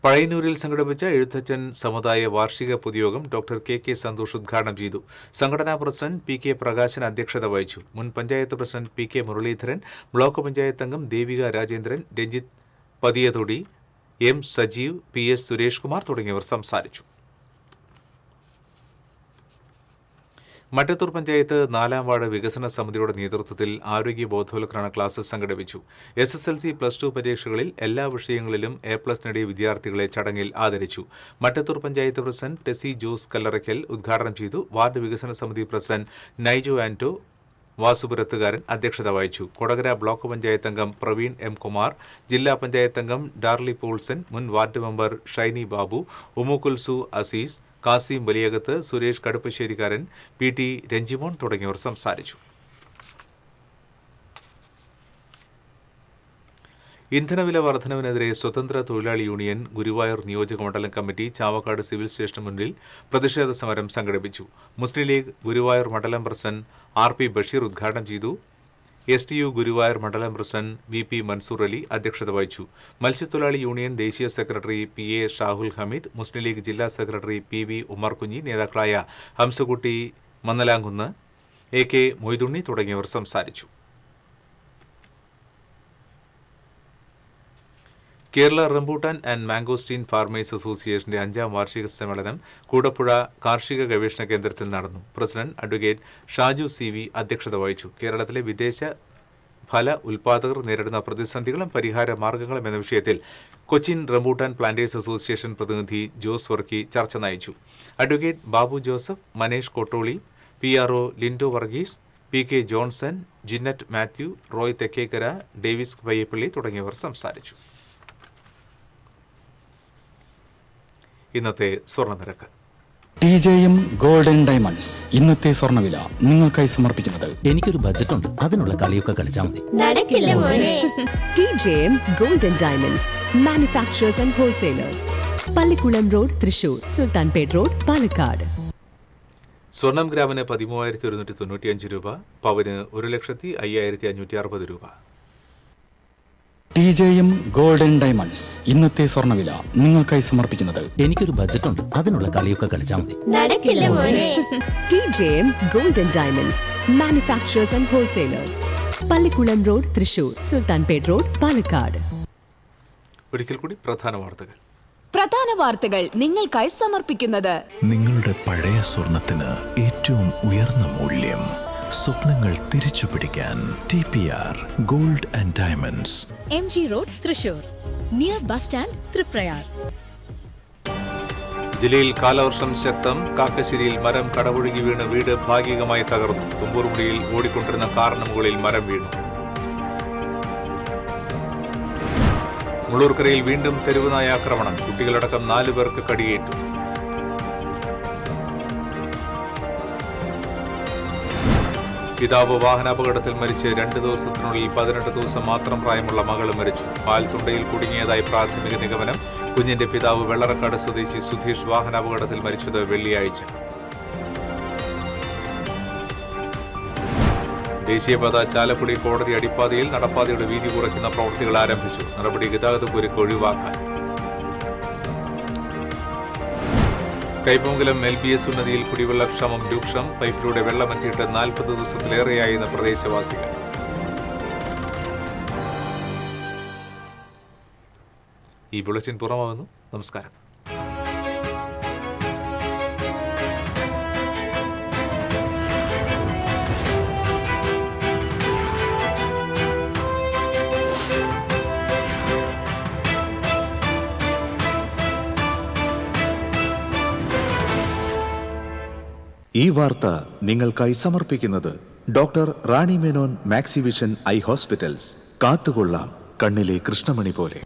പഴയന്നൂരിൽ സംഘടിപ്പിച്ച എഴുത്തച്ഛൻ സമുദായ വാർഷിക പൊതുയോഗം ഡോക്ടർ KK സന്തോഷ് ഉദ്ഘാടനം ചെയ്തു. സംഘടനാ പ്രസിഡന്റ് PK പ്രകാശൻ അധ്യക്ഷത വഹിച്ചു. മുൻ panchayat president PK Muraleedharan, block panchayat അംഗം ദേവിക രാജേന്ദ്രൻ, രഞ്ജിത്ത് പതിയതൊടി, M സജീവ്, PS സുരേഷ് കുമാർ തുടങ്ങിയവർ സംസാരിച്ചു. മട്ടത്തൂർ പഞ്ചായത്ത് 4-ാം വാർഡ് വികസന സമിതിയുടെ നേതൃത്വത്തിൽ ആരോഗ്യ ബോധവൽക്കരണ ക്ലാസ് സംഘടിപ്പിച്ചു. SSLC +2 പരീക്ഷകളിൽ എല്ലാ വിഷയങ്ങളിലും A+ നേടിയ വിദ്യാർത്ഥികളെ ചടങ്ങിൽ ആദരിച്ചു. മട്ടത്തൂർ പഞ്ചായത്ത് പ്രസിഡന്റ് ടെസി ജോസ് കല്ലറയ്ക്കൽ ഉദ്ഘാടനം ചെയ്തു. വാർഡ് വികസന സമിതി പ്രസിഡന്റ് നൈജോ ആന്റോ വാസുപുരത്തുകാരൻ അധ്യക്ഷത വഹിച്ചു. കൊടകര ബ്ലോക്ക് പഞ്ചായത്ത് അംഗം പ്രവീൺ M കുമാർ, ജില്ലാ പഞ്ചായത്ത് അംഗം ഡാർലി പോൾസൺ, മുൻ ward member Shiny Babu, Umukulsu Azeez, Kasim Valiyakath, Suresh Kaduppasserikkaran, PT Ranjimon തുടങ്ങിയവർ സംസാരിച്ചു. ഇന്ധനവില വർധനവിനെതിരെ സ്വതന്ത്ര തൊഴിലാളി യൂണിയൻ ഗുരുവായൂർ നിയോജക മണ്ഡലം കമ്മിറ്റി ചാവക്കാട് സിവിൽ സ്റ്റേഷന് മുന്നിൽ പ്രതിഷേധ സമരം സംഘടിപ്പിച്ചു. മുസ്ലിം ലീഗ് ഗുരുവായൂർ മണ്ഡലം പ്രസിഡന്റ് RP ബഷീർ ഉദ്ഘാടനം ചെയ്തു. STU ഗുരുവായൂർ മണ്ഡലം പ്രസിഡന്റ് VP മൻസൂർ അലി അധ്യക്ഷത വഹിച്ചു. മത്സ്യത്തൊഴിലാളി യൂണിയൻ ദേശീയ സെക്രട്ടറി PA ഷാഹുൽ ഹമീദ്, മുസ്ലിം ലീഗ് ജില്ലാ സെക്രട്ടറി PV ഉമ്മർ കുഞ്ഞി, നേതാക്കളായ ഹംസകുട്ടി മന്നലാങ്കുന്ന്, AK മൊയ്തുണ്ണി തുടങ്ങിയവർ സംസാരിച്ചു. Kerala rambutan and mangosteen farmers അസോസിയേഷന്റെ 5-ാം വാർഷിക സമ്മേളനം കൂടപ്പുഴ കാർഷിക ഗവേഷണ കേന്ദ്രത്തിൽ നടന്നു. പ്രസിഡന്റ് അഡ്വക്കേറ്റ് ഷാജു CV അധ്യക്ഷത വഹിച്ചു. കേരളത്തിലെ വിദേശ ഫല ഉൽപാദകർ നേരിടുന്ന പ്രതിസന്ധികളും പരിഹാര മാർഗങ്ങളും എന്ന വിഷയത്തിൽ കൊച്ചിൻ റംബൂട്ടാൻ പ്ലാന്റേഴ്സ് അസോസിയേഷൻ പ്രതിനിധി ജോസ് വർക്കി ചർച്ച നയിച്ചു. Advocate Babu Joseph, Manesh Kottoli, PRO Lindo Varghese, PK Johnson, Jinnet Mathew, Roy Thekkekara, Davis Payyappilly തുടങ്ങിയവർ സംസാരിച്ചു. ഇന്നത്തെ സ്വർണ്ണനിരക്ക് TJM ഗോൾഡൻ ഡയമണ്ട്സ് ഇന്നത്തെ സ്വർണ്ണവില നിങ്ങൾക്കായി സമർപ്പിക്കുന്നത് എനിക്കൊരു ബജറ്റ് ഉണ്ട്, അതിനുള്ള കളിയൊക്കെ കളിച്ചാൽ മതി. നടക്കില്ല മോനെ. TJM golden diamonds manufacturers and wholesalers, Pallikulam road, Thrissur, Sultanpet road, Palakkad. സ്വർണം ഗ്രാമിന് 13,195 രൂപ, പവന് 1,05,560 രൂപ. TJM ഗോൾഡൻ ഡയമണ്ട്സ് ഇന്നത്തെ സ്വർണ്ണവില നിങ്ങൾക്കായി സമർപ്പിക്കുന്നത് എനിക്കൊരു ബജറ്റ് ഉണ്ട്, അതിനുള്ള കളിയൊക്കെ കളിച്ചാൽ മതി. നടക്കില്ല മോനെ. TJM golden diamonds manufacturers and wholesalers, Pallikulam road, Thrissur, Sultanpet road, Palakkad. ഒരിക്കൽ കൂടി പ്രധാന വാർത്തകൾ. പ്രധാന വാർത്തകൾ നിങ്ങൾക്കായി സമർപ്പിക്കുന്നത് നിങ്ങളുടെ പഴയ സ്വർണത്തിന് ഏറ്റവും ഉയർന്ന മൂല്യം. സ്വപ്നങ്ങൾ തിരിച്ചു പിടിക്കാൻ TPR gold and diamonds, MG road, Thrissur, near bus stand, Triprayar. ജില്ലയിൽ കാലവർഷം ശക്തം. കാക്കശ്ശേരിയിൽ മരം കടപുഴകി വീണ് വീട് ഭാഗികമായി തകർന്നു. തുമ്പൂർമുടിയിൽ ഓടിക്കൊണ്ടിരുന്ന കാറിന് മുകളിൽ മരം വീണു. മുള്ളൂർക്കരയിൽ വീണ്ടും തെരുവുനായ ആക്രമണം. കുട്ടികളടക്കം 4 പേർക്ക് കടിയേറ്റു. പിതാവ് വാഹനാപകടത്തിൽ മരിച്ച് 2 ദിവസത്തിനുള്ളിൽ 18 ദിവസം മാത്രം പ്രായമുള്ള മകള് മരിച്ചു. പാൽത്തുണ്ടയിൽ കുടുങ്ങിയതായി പ്രാഥമിക നിഗമനം. കുഞ്ഞിന്റെ പിതാവ് വെള്ളറക്കാട് സ്വദേശി സുധീഷ് വാഹനാപകടത്തിൽ മരിച്ചത് വെള്ളിയാഴ്ച. ദേശീയപാത ചാലക്കുടി കോടതി അടിപ്പാതയിൽ നടപ്പാതയുടെ വീതി കുറയ്ക്കുന്ന പ്രവൃത്തികൾ ആരംഭിച്ചു. നടപടി ഗതാഗതക്കുരുക്ക് ഒഴിവാക്കാൻ. കൈപ്പൊങ്കലം LBS ഉന്നതിയിൽ കുടിവെള്ളക്ഷാമം രൂക്ഷം. പൈപ്പിലൂടെ വെള്ളമെത്തിയിട്ട് 40 ദിവസത്തിലേറെയായെന്ന് പ്രദേശവാസികൾ. ഈ ബുള്ളറ്റിൻ പുറമാകുന്നു. നമസ്കാരം. ഈ വാർത്ത നിങ്ങൾക്കായി സമർപ്പിക്കുന്നത് doctor Rani Menon Maxivision I hospitals. കാത്തുകൊള്ളാം കണ്ണിലെ കൃഷ്ണമണി പോലെ.